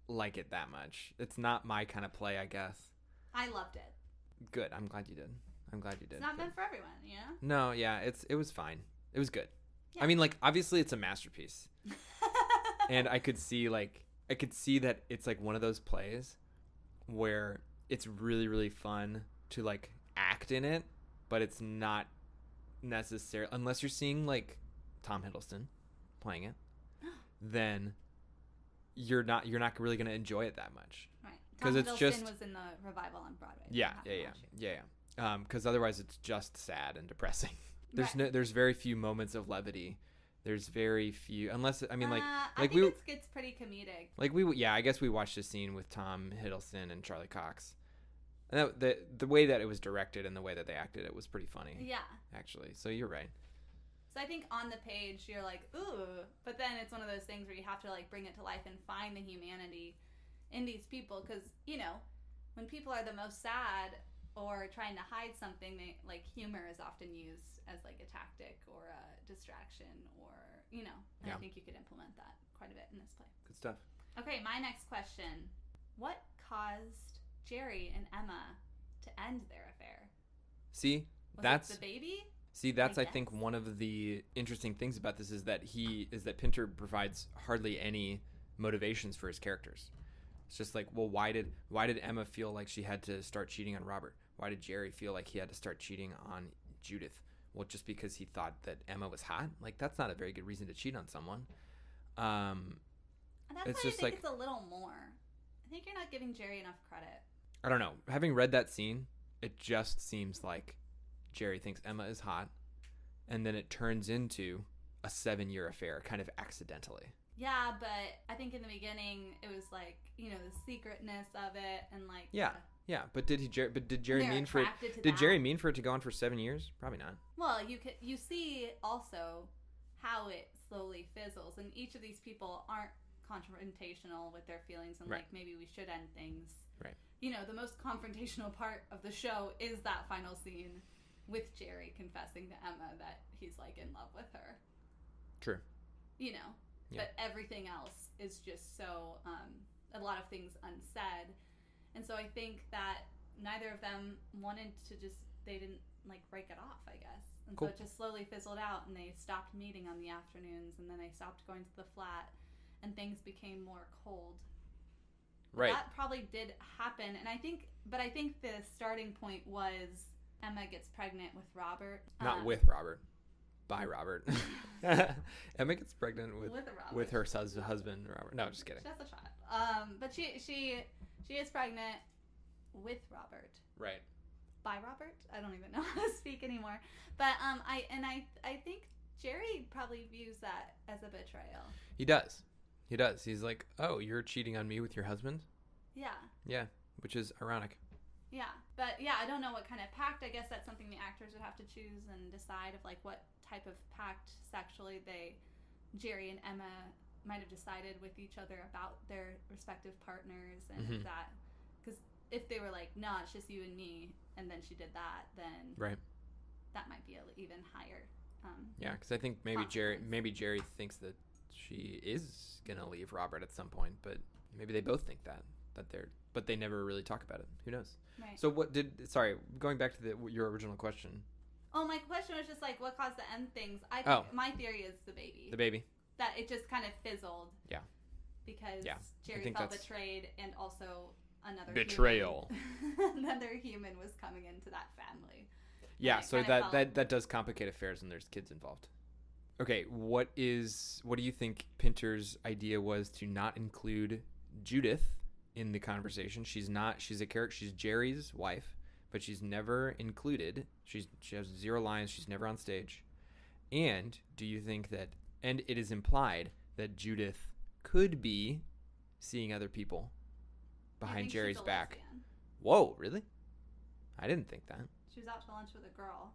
like it that much. It's not my kind of play, I guess. I loved it. Good. I'm glad you did. It's not meant for everyone, yeah? No, yeah, it was fine. It was good. Yeah. I mean, like, obviously it's a masterpiece. And I could see that it's like one of those plays where it's really, really fun to like act in it, but it's not necessary unless you're seeing like Tom Hiddleston playing it, then you're not really going to enjoy it that much. Right. Tom Hiddleston was in the revival on Broadway. Yeah. Because otherwise it's just sad and depressing. There's very few moments of levity. There's very few, unless I think it gets pretty comedic. Like I guess we watched a scene with Tom Hiddleston and Charlie Cox, and the way that it was directed and the way that they acted, it was pretty funny. Yeah, actually. So you're right. So I think on the page you're like, ooh, but then it's one of those things where you have to like bring it to life and find the humanity in these people, because when people are the most sad or trying to hide something, they like humor is often used as like a tactic or a distraction, or and I think you could implement that quite a bit in this play. Good stuff. Okay, my next question: what caused Jerry and Emma to end their affair? That's the baby. That's I think one of the interesting things about this is that Pinter provides hardly any motivations for his characters. It's just like, well, why did Emma feel like she had to start cheating on Robert? Why did Jerry feel like he had to start cheating on Judith? Well, just because he thought that Emma was hot? Like, that's not a very good reason to cheat on someone. And that's why I think it's a little more. I think you're not giving Jerry enough credit. I don't know. Having read that scene, it just seems like Jerry thinks Emma is hot, and then it turns into a 7-year affair, kind of accidentally. Yeah, but I think in the beginning it was like, the secretness of it, and like Yeah, but did Jerry mean for it? Did Jerry mean for it to go on for 7 years? Probably not. Well, you see also how it slowly fizzles, and each of these people aren't confrontational with their feelings, and like maybe we should end things. Right. You know, the most confrontational part of the show is that final scene with Jerry confessing to Emma that he's, like, in love with her. True. You know, Yeah. but everything else is just so, a lot of things unsaid. And so I think that neither of them wanted to they didn't, like, break it off, I guess. And Cool. so it just slowly fizzled out, and they stopped meeting on the afternoons, and then they stopped going to the flat, and things became more cold. Right. That probably did happen, and I think the starting point was Emma gets pregnant with Robert. Not with Robert. By Robert. Emma gets pregnant with her husband, Robert. No, just kidding. She has a child. But she is pregnant with Robert. Right. By Robert? I don't even know how to speak anymore. But I think Jerry probably views that as a betrayal. He does. He's like, oh, you're cheating on me with your husband? Yeah. Yeah, which is ironic. Yeah. But, yeah, I don't know what kind of pact. I guess that's something the actors would have to choose and decide of, like, what type of pact sexually Jerry and Emma might have decided with each other about their respective partners. And if that, because if they were like, no, it's just you and me, and then she did that, then right. that might be an even higher. Yeah, because I think maybe Jerry thinks that she is gonna leave Robert at some point, but maybe they both think but they never really talk about it. Who knows? Right. So going back to your original question. Oh, my question was just like, what caused the end things? I think my theory is the baby. The baby. That it just kind of fizzled. Yeah. Because Jerry felt betrayed, and also another betrayal. Another human was coming into that family. Yeah, so that does complicate affairs when there's kids involved. Okay, what do you think Pinter's idea was to not include Judith in the conversation? She's a character, she's Jerry's wife, but she's never included. She has 0 lines, she's never on stage. And do you think and it is implied that Judith could be seeing other people behind Jerry's back? Lesbian. Whoa, really? I didn't think that. She was out to lunch with a girl,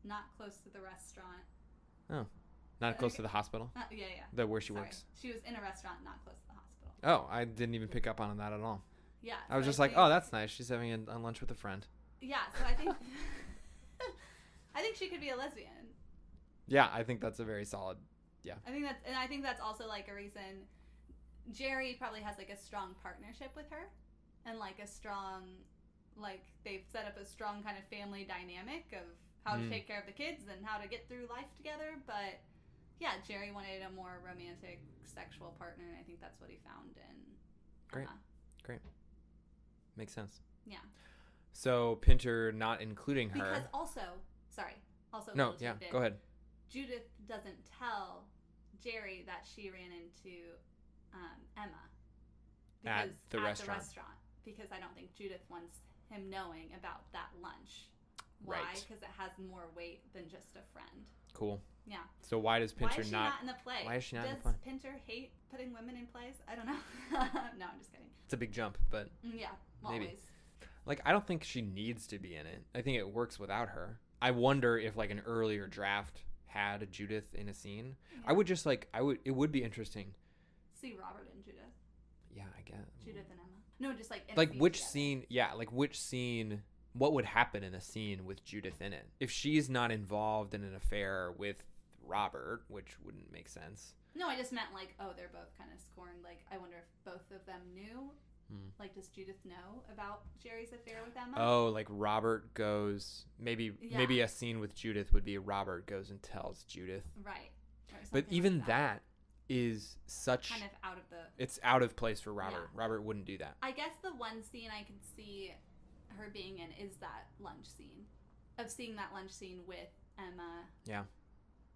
not close to the restaurant. Oh, not close to the hospital? Yeah. Where she works. She was in a restaurant, not close to the hospital. Oh, I didn't even pick up on that at all. Yeah. I was just like, oh, that's nice. She's having a lunch with a friend. Yeah, so I think I think she could be a lesbian. Yeah, I think that's a very solid. Yeah. I think that's also like a reason Jerry probably has like a strong partnership with her, and like a strong, like they've set up a strong kind of family dynamic of how to take care of the kids and how to get through life together. But yeah, Jerry wanted a more romantic sexual partner, and I think that's what he found in Emma. Great. Makes sense. Yeah. So Pinter not including her. Because also no, yeah, go ahead. Judith doesn't tell Jerry that she ran into Emma at the restaurant. Because I don't think Judith wants him knowing about that lunch. Why? Right. Because it has more weight than just a friend. Cool. Yeah. So why does Pinter Why is she not in the play? Why is she not in the play? play? Does Pinter hate putting women in plays? I don't know. No, I'm just kidding. It's a big jump, but yeah, maybe. Always. Like, I don't think she needs to be in it. I think it works without her. I wonder if like an earlier draft had Judith in a scene. Yeah. It would be interesting. See Robert and Judith. Yeah, I guess. Judith and Emma. No, just like which scene? Yeah, like which scene? What would happen in a scene with Judith in it? If she's not involved in an affair with Robert, which wouldn't make sense. No, I just meant like, oh, they're both kind of scorned. Like, I wonder if both of them knew. Like, does Judith know about Jerry's affair with Emma? Oh, like Robert goes. Maybe a scene with Judith would be Robert goes and tells Judith. Right. But even like that is such kind of out of it's out of place for Robert. Yeah. Robert wouldn't do that. I guess the one scene I could see her being in is that lunch scene, of seeing that lunch scene with Emma. Yeah.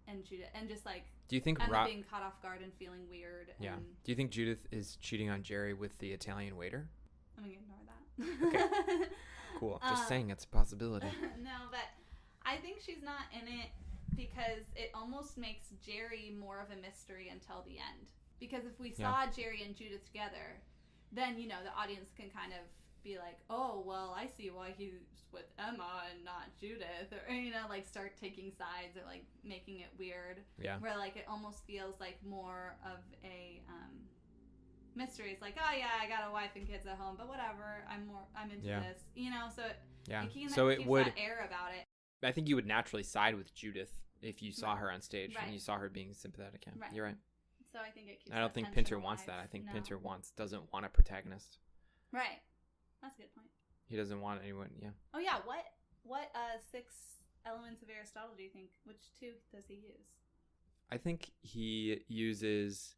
And Judith, and just like, do you think Emma being caught off guard and feeling weird? Yeah. Do you think Judith is cheating on Jerry with the Italian waiter? I'm gonna ignore that. Okay. Cool. Just saying it's a possibility. No, but I think she's not in it because it almost makes Jerry more of a mystery until the end. Because if we saw Jerry and Judith together, then, you know, the audience can kind of be like, oh, well, I see why he's with Emma and not Judith, or, you know, like start taking sides or like making it weird. Yeah. Where like it almost feels like more of a mysteries. Like, oh yeah, I got a wife and kids at home, but whatever. I'm into Yeah. this. You know, so Yeah. it keeps, So it keeps would. that air about it. I think you would naturally side with Judith if you saw Right. her on stage and Right. you saw her being sympathetic. Yeah. Right. You're right. So I think it keeps. I don't that think tension Pinter wants alive. that. I think No. Pinter doesn't want a protagonist. Right. That's a good point. He doesn't want anyone. Yeah. Oh yeah, what 6 elements of Aristotle do you think? Which 2 does he use? I think he uses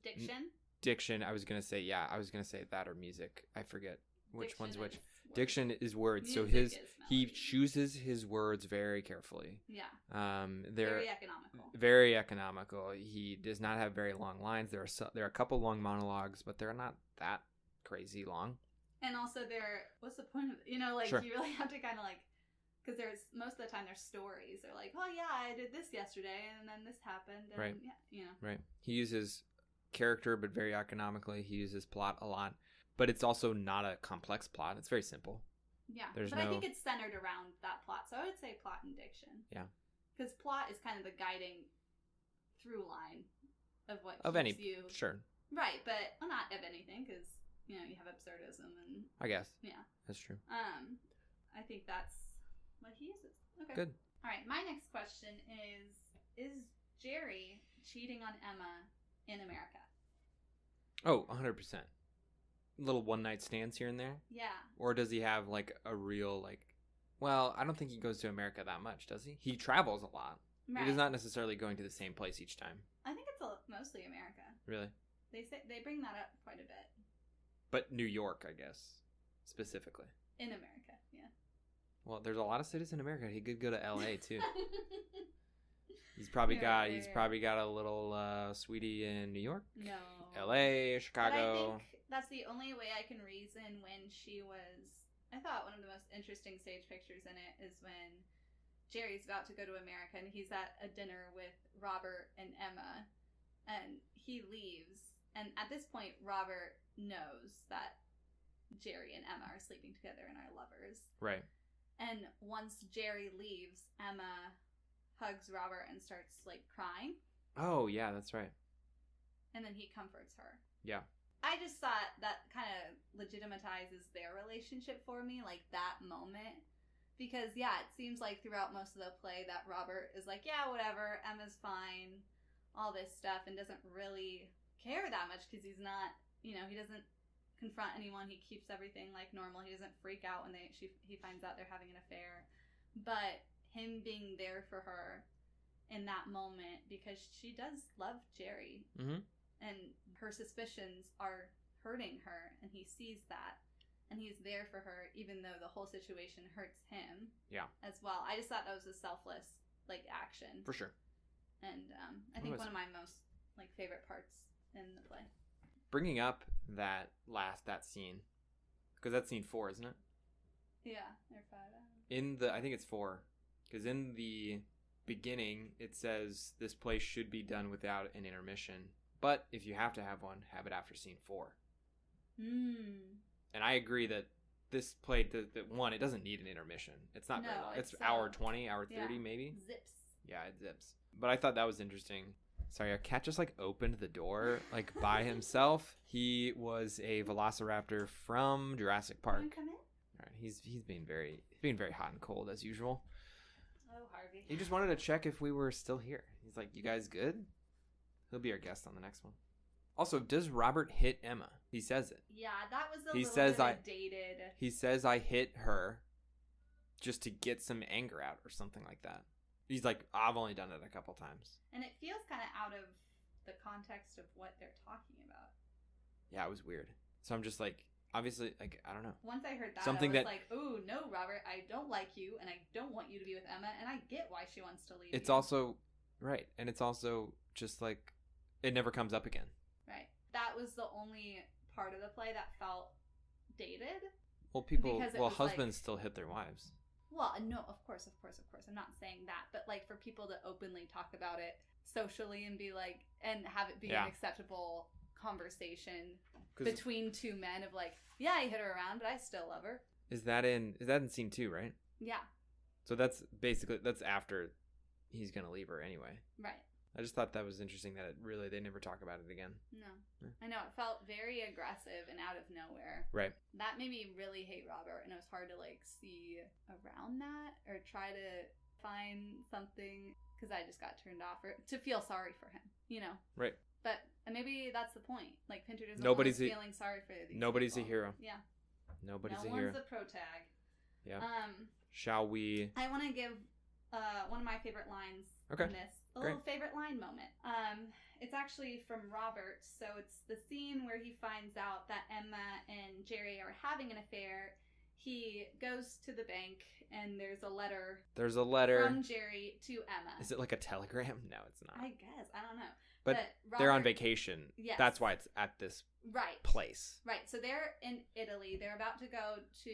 Diction. I was gonna say that or music. I forget which Diction one's which. is words. Diction is words. So Music is he melody. chooses his words very carefully. Yeah. They're Very economical. very economical. He does not have very long lines. There are a couple long monologues, but they're not that crazy long. And also, what's the point of it? You know, like, Sure. you really have to kind of, like, because most of the time there's stories. They're like, oh, yeah, I did this yesterday, and then this happened. And, Right. Yeah, you know. Right. He uses character, but very economically. He uses plot a lot. But it's also not a complex plot. It's very simple. Yeah. There's I no- think it's centered around that plot. So I would say plot and diction. Yeah. Because plot is kind of the guiding through line of what Of keeps any. you. Sure. Right, but well, not of anything, because, you know, you have absurdism and, I guess. yeah. That's true. I think that's what he uses. Okay. Good. All right, my next question is Jerry cheating on Emma in America? Oh, 100%. Little one-night stands here and there? Yeah. Or does he have, like, a real, like... Well, I don't think he goes to America that much, does he? He travels a lot. Right. He is not necessarily going to the same place each time. I think it's mostly America. Really? They bring that up quite a bit. But New York, I guess, specifically. In America, yeah. Well, there's a lot of cities in America. He could go to L.A., too. He's probably got a little sweetie in New York, No. L.A., But Chicago. I think that's the only way I can reason when she was... I thought one of the most interesting stage pictures in it is when Jerry's about to go to America and he's at a dinner with Robert and Emma and he leaves. And at this point, Robert knows that Jerry and Emma are sleeping together and are lovers. Right. And once Jerry leaves, Emma hugs Robert and starts, like, crying. Oh, yeah, that's right. And then he comforts her. Yeah. I just thought that kind of legitimizes their relationship for me, like, that moment. Because, yeah, it seems like throughout most of the play that Robert is like, yeah, whatever, Emma's fine, all this stuff, and doesn't really care that much because he's not, you know, he doesn't confront anyone. He keeps everything, like, normal. He doesn't freak out when he finds out they're having an affair. But him being there for her in that moment, because she does love Jerry. Mm-hmm. And her suspicions are hurting her, and he sees that, and he's there for her, even though the whole situation hurts him. Yeah. As well. I just thought that was a selfless, like, action. For sure. And I think one of my most, like, favorite parts in the play. Bringing up that scene, because that's scene 4, isn't it? Yeah, they're 5. I think it's 4, because in the beginning it says this play should be done without an intermission. But if you have to have one, have it after scene 4. And I agree that this play, it doesn't need an intermission. It's not very long. It's hour 20, hour 30 maybe. Zips. Yeah, it zips. But I thought that was interesting. Sorry, our cat just, like, opened the door, like, by himself. He was a velociraptor from Jurassic Park. Can you come in? All right, he's being very hot and cold as usual. Oh, Harvey. He just wanted to check if we were still here. He's like, "You guys good?" He'll be our guest on the next one. Also, does Robert hit Emma? He says it. Yeah, that was a He little says bit dated. He says I hit her just to get some anger out or something like that. He's like, I've only done it a couple times. And it feels kind of out of the context of what they're talking about. Yeah, it was weird. So I'm just like, obviously, like, I don't know. Once I heard that, Something I was that, like, oh, no, Robert, I don't like you, and I don't want you to be with Emma, and I get why she wants to leave it's you. also, right, and it's also just like, it never comes up again. Right. That was the only part of the play that felt dated. Well, husbands still hit their wives. Well, no, of course. I'm not saying that. But, like, for people to openly talk about it socially and be like, and have it be an acceptable conversation between two men of like, yeah, I hit her around, but I still love her. Is that in scene 2, right? Yeah. So that's after he's going to leave her anyway. Right. I just thought that was interesting that they never talk about it again. No. Yeah. I know, it felt very aggressive and out of nowhere. Right. That made me really hate Robert, and it was hard to, like, see around that or try to find something, because I just got turned off, or to feel sorry for him, you know? Right. But maybe that's the point. Like, Pinter doesn't Nobody's want us feeling sorry for these Nobody's people. a hero. Yeah. Nobody's a no hero. one's a protag. Yeah. Shall we? I want to give one of my favorite lines in this. Little favorite line moment. It's actually from Robert. So it's the scene where he finds out that Emma and Jerry are having an affair. He goes to the bank, and there's a letter. There's a letter from Jerry to Emma. Is it like a telegram? No, it's not. I guess. I don't know. But Robert, they're on vacation. Yes. That's why it's at this place. Right. So they're in Italy. They're about to go to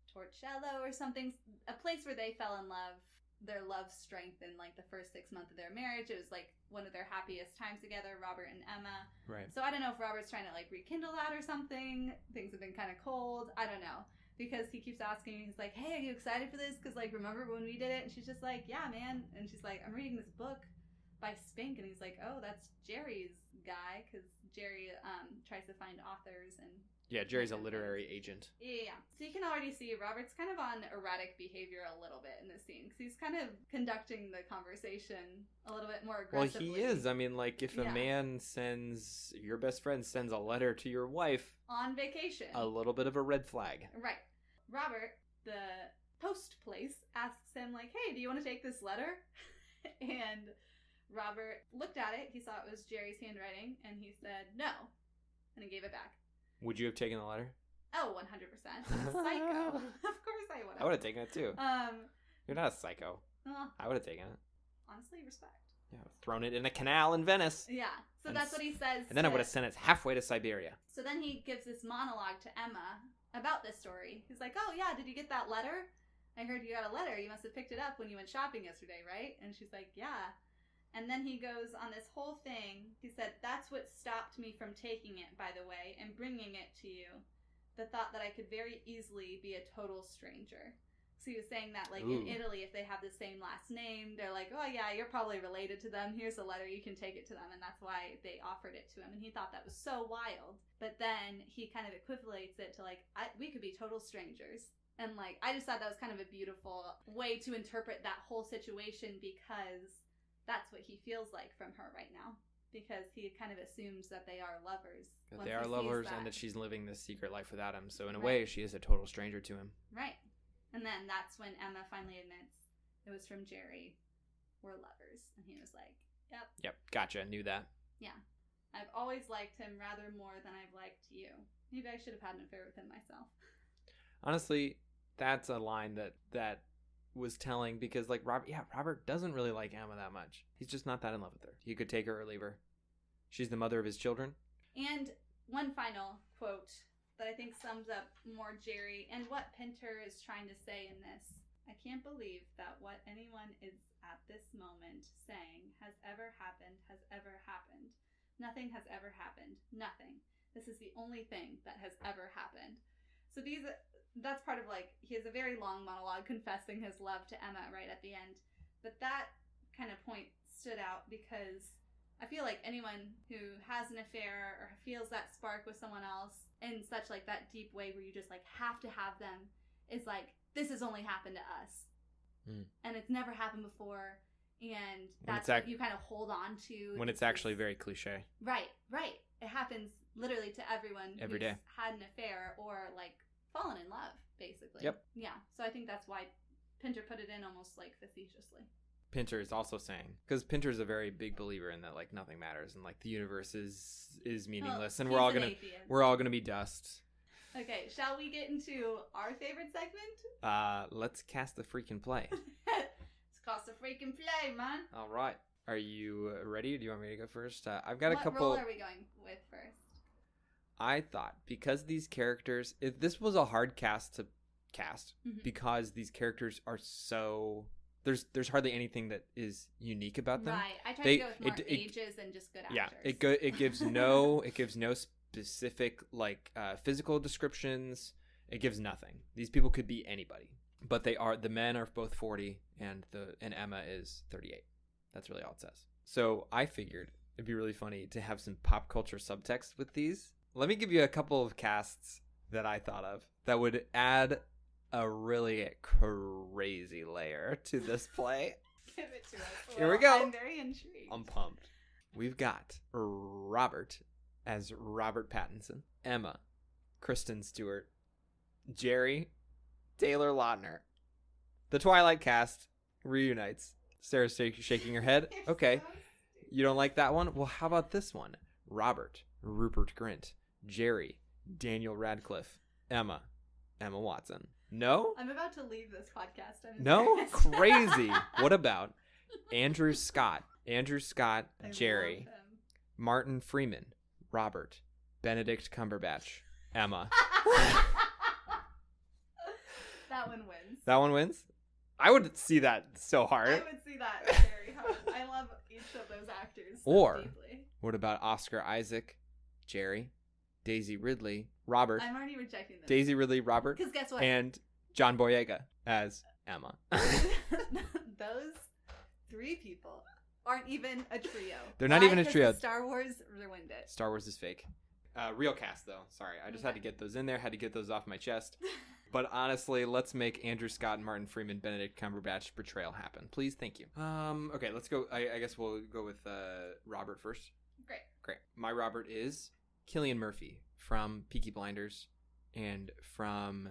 Torcello or something. A place where they fell in love. Their love strengthened like the first 6 months of their marriage. It was like one of their happiest times together, Robert and Emma. Right. So I don't know if Robert's trying to like rekindle that or something. Things have been kind of cold. I don't know. Because he keeps asking, he's like, hey, are you excited for this? Because, like, remember when we did it? And she's just like, yeah, man. And she's like, I'm reading this book by Spink. And he's like, oh, that's Jerry's guy. Because Jerry tries to find authors. And yeah, Jerry's a literary agent. Yeah. So you can already see Robert's kind of on erratic behavior a little bit in this scene. Because he's kind of conducting the conversation a little bit more aggressively. Well, he is. I mean, like, if a man your best friend sends a letter to your wife. On vacation. A little bit of a red flag. Right. Robert, the post place, asks him, like, hey, do you want to take this letter? And Robert looked at it. He saw it was Jerry's handwriting, and he said, no. And he gave it back. Would you have taken the letter? Oh, 100%. I'm a psycho. Of course I would have. I would have taken it, too. You're not a psycho. I would have taken it. Honestly, respect. Yeah, thrown it in a canal in Venice. Yeah. So that's what he says. And then I would have sent it halfway to Siberia. So then he gives this monologue to Emma about this story. He's like, oh, yeah, did you get that letter? I heard you got a letter. You must have picked it up when you went shopping yesterday, right? And she's like, yeah. And then he goes on this whole thing. He said, that's what stopped me from taking it, by the way, and bringing it to you. The thought that I could very easily be a total stranger. So he was saying that, like, in Italy, if they have the same last name, they're like, oh, yeah, you're probably related to them. Here's a letter. You can take it to them. And that's why they offered it to him. And he thought that was so wild. But then he kind of equivalates it to, like, we could be total strangers. And, like, I just thought that was kind of a beautiful way to interpret that whole situation, because that's what he feels like from her right now. Because he kind of assumes that they are lovers. That they are lovers and that she's living this secret life without him. So in a way, she is a total stranger to him. Right. And then that's when Emma finally admits it was from Jerry. We're lovers. And he was like, yep. Yep. Gotcha. Knew that. Yeah. I've always liked him rather more than I've liked you. Maybe I should have had an affair with him myself. Honestly, that's a line that was telling, because like Robert doesn't really like Emma that much. He's just not that in love with her. He could take her or leave her. She's the mother of his children. And one final quote that I think sums up more Jerry and what Pinter is trying to say in this. I can't believe that what anyone is at this moment saying has ever happened. Nothing has ever happened. Nothing. This is the only thing that has ever happened. So that's part of, like, he has a very long monologue confessing his love to Emma right at the end. But that kind of point stood out because I feel like anyone who has an affair or feels that spark with someone else in such, like, that deep way where you just, like, have to have them is like, this has only happened to us. And it's never happened before. And that's what you kind of hold on to. When it's actually very cliche. Right. It happens literally to everyone every who's day. Had an affair or, like, fallen in love, basically. Yep. Yeah. So I think that's why Pinter put it in almost, like, facetiously. Pinter is also saying, because Pinter is a very big believer in that, like, nothing matters and, like, the universe is meaningless and we're all gonna be dust. Okay, shall we get into our favorite segment? Let's cast the freaking play. Let's cast the freaking play, man. All right, are you ready? Do you want me to go first? I've got a couple. What role are we going with first? I thought, because these characters, this was a hard cast to cast, because these characters are so. There's hardly anything that is unique about them. Right. I tried to go with more ages and just good actors. Yeah. It gives no specific, like, physical descriptions. It gives nothing. These people could be anybody, but the men are both 40 and Emma is 38. That's really all it says. So I figured it'd be really funny to have some pop culture subtext with these. Let me give you a couple of casts that I thought of that would add a really crazy layer to this play. Give it to us. Here we go. I'm very intrigued. I'm pumped. We've got Robert as Robert Pattinson, Emma, Kristen Stewart, Jerry, Taylor Lautner. The Twilight cast reunites. Sarah's shaking her head. Okay. You don't like that one? Well, how about this one? Robert, Rupert Grint, Jerry, Daniel Radcliffe, Emma Watson. No? I'm about to leave this podcast. No? Crazy. What about Andrew Scott, Jerry, Martin Freeman, Robert, Benedict Cumberbatch, Emma. That one wins. That one wins? I would see that so hard. I would see that very hard. I love each of those actors so deeply. What about Oscar Isaac, Jerry, Daisy Ridley, Robert? I'm already rejecting this. Daisy Ridley, Robert. Because guess what? And John Boyega as Emma. Those three people aren't even a trio. They're not even a trio. Star Wars ruined it. Star Wars is fake. Real cast, though. Sorry. I just had to get those in there. Had to get those off my chest. But honestly, let's make Andrew Scott and Martin Freeman, Benedict Cumberbatch Betrayal happen. Please, thank you. Okay, let's go. I guess we'll go with Robert first. Great. My Robert is Cillian Murphy from Peaky Blinders. And from,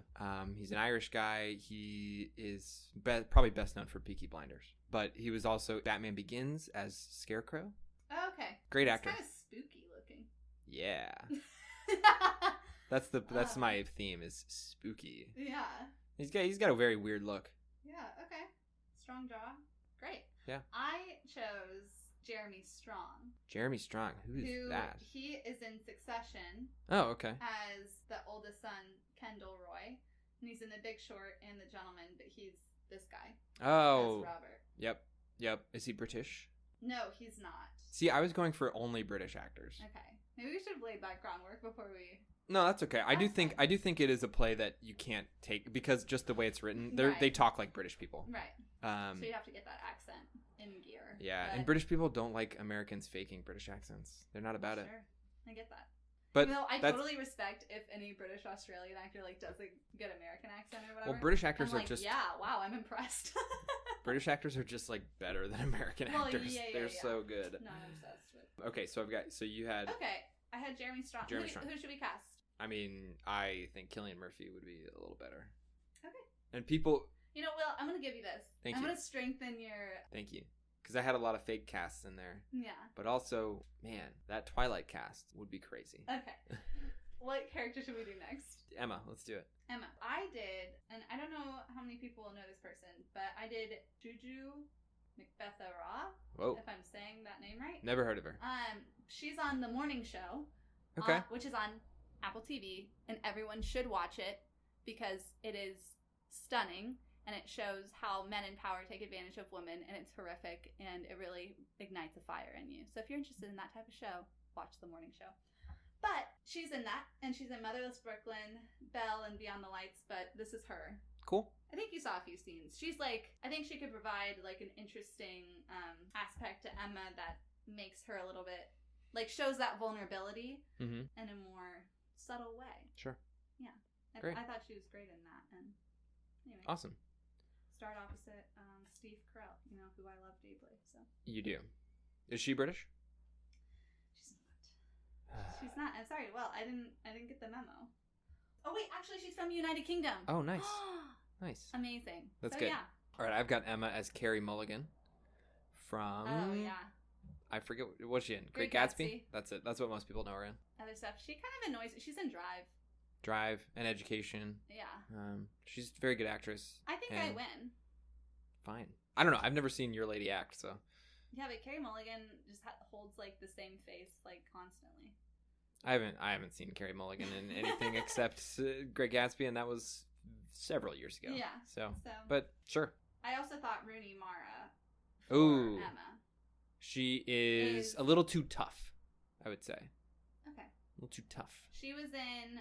he's an Irish guy. He is probably best known for Peaky Blinders. But he was also Batman Begins as Scarecrow. Oh, okay. Great actor. Kind of spooky looking. Yeah. That's my theme is spooky. Yeah. He's got a very weird look. Yeah, okay. Strong jaw. Great. Yeah. I chose Jeremy Strong. Jeremy Strong. Who's that? He is in Succession. Oh, okay. As the oldest son, Kendall Roy. And he's in The Big Short and The Gentleman, but he's this guy. Oh. As Robert. Yep. Is he British? No, he's not. See, I was going for only British actors. Okay. Maybe we should have laid background work before we... No, that's okay. I do think it is a play that you can't take because just the way it's written, they talk like British people. Right. So you have to get that accent in gear. Yeah, and British people don't like Americans faking British accents. They're not about it. Sure, I get that. But I totally respect if any British Australian actor does a good American accent or whatever. Well, British actors are just I'm impressed. British actors are just like better than American actors. They're so good. No, I'm obsessed with. Okay, so you had. Okay, I had Jeremy Strong. Who should we cast? I mean, I think Cillian Murphy would be a little better. Okay. And people... You know, Will, I'm going to give you this. I'm going to strengthen your... Thank you. Because I had a lot of fake casts in there. Yeah. But also, man, that Twilight cast would be crazy. Okay. What character should we do next? Emma, let's do it. Emma. I did, and I don't know how many people will know this person, but I did Juju McBethera. Whoa. If I'm saying that name right. Never heard of her. She's on The Morning Show. Okay. Which is on Apple TV, and everyone should watch it because it is stunning and it shows how men in power take advantage of women, and it's horrific and it really ignites a fire in you. So if you're interested in that type of show, watch The Morning Show. But she's in that, and she's in Motherless Brooklyn, Belle, and Beyond the Lights, but this is her. Cool. I think you saw a few scenes. She's I think she could provide an interesting aspect to Emma that makes her a little bit, shows that vulnerability in a more subtle way. Sure. Yeah. Great. I thought she was great in that. And anyway. Awesome. Starred opposite Steve Carell, who I love deeply. So. You do. Is she British? She's not. She's not. I'm sorry. Well, I didn't get the memo. Oh wait, actually, she's from United Kingdom. Oh, nice. Nice. Amazing. That's so, good. Yeah. All right, I've got Emma as Carey Mulligan from. Oh yeah. I forget what's she in. Great Gatsby. That's it. That's what most people know her in. Other stuff. She kind of annoys me. She's in Drive and Education. Yeah. She's a very good actress. I think I win. Fine. I don't know. I've never seen Your Lady act, so. Yeah, but Carey Mulligan just holds the same face constantly. I haven't seen Carey Mulligan in anything except Great Gatsby, and that was several years ago. Yeah. So. But sure. I also thought Rooney Mara for Emma. She is a little too tough, I would say. Okay. A little too tough. She was in...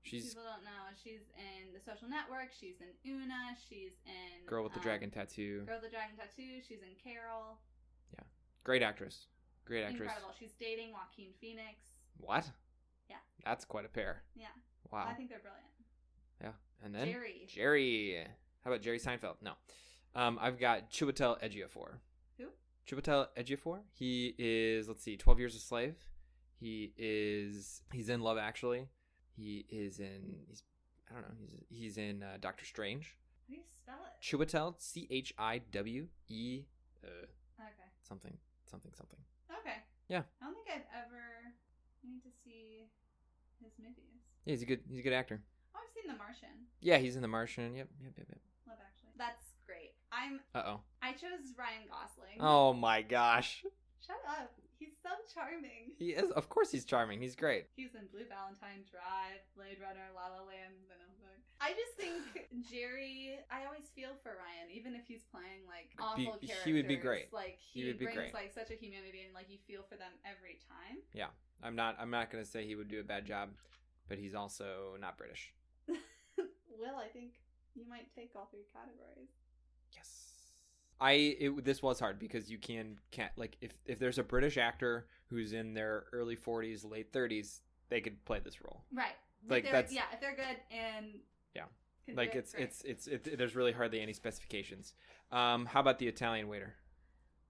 People don't know. She's in The Social Network. She's in Una. She's in... Girl with the Dragon Tattoo. Girl with the Dragon Tattoo. She's in Carol. Yeah. Great actress. Great actress. Incredible. She's dating Joaquin Phoenix. What? Yeah. That's quite a pair. Yeah. Wow. I think they're brilliant. Yeah. And then? Jerry. How about Jerry Seinfeld? No. I've got Chiwetel Ejiofor. Who? Chiwetel Ejiofor. He is, 12 Years a Slave. He's in Love Actually. He's in Doctor Strange. How do you spell it? Chiwetel, Chiwe. Okay. Something. Okay. Yeah. I don't think I've ever need to see his movies. Yeah, he's a good actor. Oh, I've seen The Martian. Yeah, he's in The Martian. Yep. Love Actually. That's great. I chose Ryan Gosling. Oh my gosh. Shut up. He's so charming. He is. Of course he's charming. He's great. He's in Blue Valentine Drive, Blade Runner, La La Land, and I just think Jerry, I always feel for Ryan, even if he's playing like awful characters. He would be great. Like he would be brings great. like such a humanity and like you feel for them every time. Yeah. I'm not going to say he would do a bad job, but he's also not British. Will, I think you might take all 3 categories. Yes. This was hard because you can't like if there's a British actor who's in their early 40s, late 30s, they could play this role. Right. Like that's if they're good and yeah. Like it's there's really hardly any specifications. How about the Italian waiter?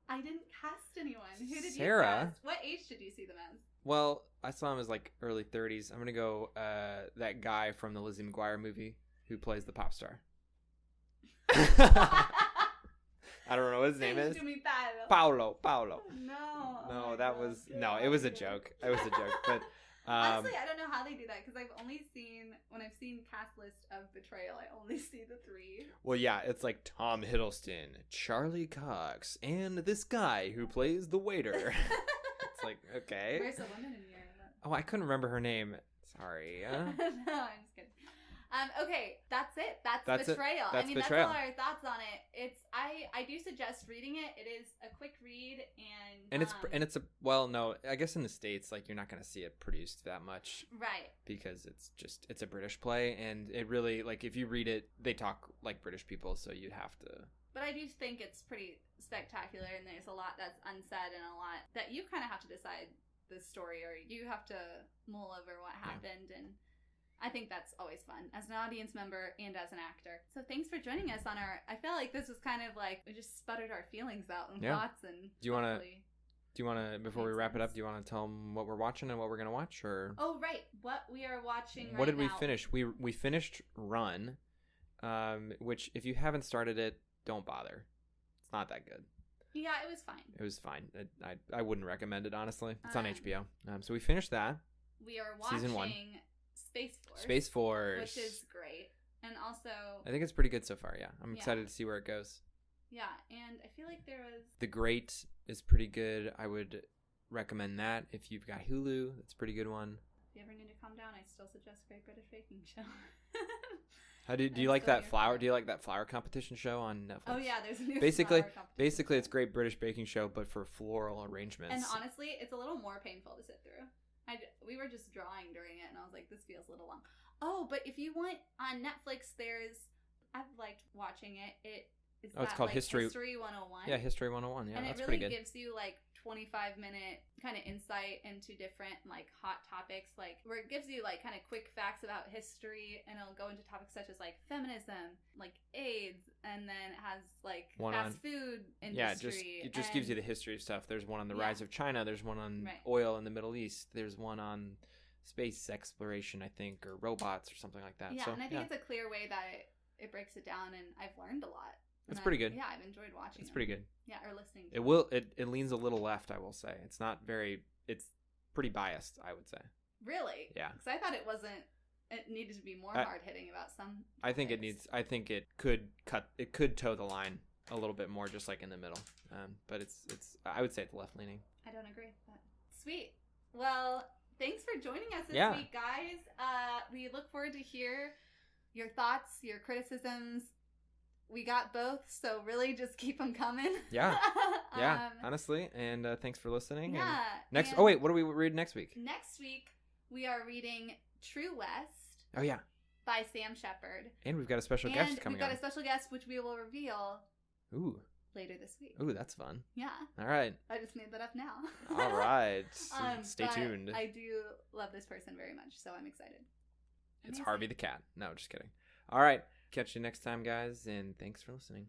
I didn't cast anyone. Who did Sarah? you cast? What age did you see them as? Well, I saw him as like early 30s. I'm gonna go that guy from the Lizzie McGuire movie who plays the pop star. I don't know what his name is. Paolo. No, that was no. It was a joke. It was a joke. But honestly, I don't know how they do that because when I've seen cast list of Betrayal, I only see the 3. Well, yeah, it's like Tom Hiddleston, Charlie Cox, and this guy who plays the waiter. It's like, okay. Where's the woman in here? Oh, I couldn't remember her name. Sorry. No, I'm just kidding. Okay, that's it. That's Betrayal. That's Betrayal. That's all our thoughts on it. It's I do suggest reading it. It is a quick read I guess in the States like you're not going to see it produced that much. Right. Because it's a British play and it really like if you read it they talk like British people so you have to. But I do think it's pretty spectacular and there's a lot that's unsaid and a lot that you kind of have to decide the story or you have to mull over what happened and I think that's always fun as an audience member and as an actor. So thanks for joining us on I feel like this was kind of like we just sputtered our feelings out and thoughts and Do you want to before we wrap it up, do you want to tell them what we're watching and what we're going to watch or Oh, right. What we are watching right now. What did we finish? We finished Run, which if you haven't started it, don't bother. It's not that good. Yeah, it was fine. It was fine. I wouldn't recommend it honestly. It's on HBO. So we finished that. We are watching Season 1. Space Force, which is great, and also I think it's pretty good so far. Yeah, I'm excited to see where it goes. Yeah, and I feel like there was The Great is pretty good. I would recommend that if you've got Hulu. It's a pretty good one. If you ever need to calm down, I still suggest Great British Baking Show. How do you like that flower? Do you like that flower competition show on Netflix? Oh yeah, there's a new basically flower competition. Basically it's Great British Baking Show but for floral arrangements. And honestly, it's a little more painful to sit through. We were just drawing during it, and I was like, this feels a little long. Oh, but if you want, on Netflix, I've liked watching it. It's called History 101. Yeah, History 101. Yeah, and that's really pretty good. gives you, 25-minute kind of insight into different, hot topics, where it gives you, kind of quick facts about history, and it'll go into topics such as, feminism, AIDS, and then it has, fast food industry. Yeah, it just gives you the history of stuff. There's one on the rise of China. There's one on oil in the Middle East. There's one on space exploration, I think, or robots or something like that. Yeah, and I think it's a clear way that it breaks it down, and I've learned a lot. It's pretty good. Yeah, I've enjoyed watching It's pretty good. Yeah, or listening to It leans a little left, I will say. It's pretty biased, I would say. Really? Yeah. Because I thought it needed to be more hard-hitting about some topics. I think it could toe the line a little bit more, just in the middle. But I would say it's left-leaning. I don't agree with that. Sweet. Well, thanks for joining us this week, guys. We look forward to hear your thoughts, your criticisms. We got both, so really just keep them coming. Yeah. Yeah, honestly. And thanks for listening. Yeah. And what do we read next week? Next week, we are reading True West. Oh, yeah. By Sam Shepard. And we've got a special guest coming on. We've got a special guest, which we will reveal. Ooh. later this week. Ooh, that's fun. Yeah. All right. I just made that up now. All right. Stay but tuned. I do love this person very much, so I'm excited. It's Amazing. Harvey the cat. No, just kidding. All right. Catch you next time, guys, and thanks for listening.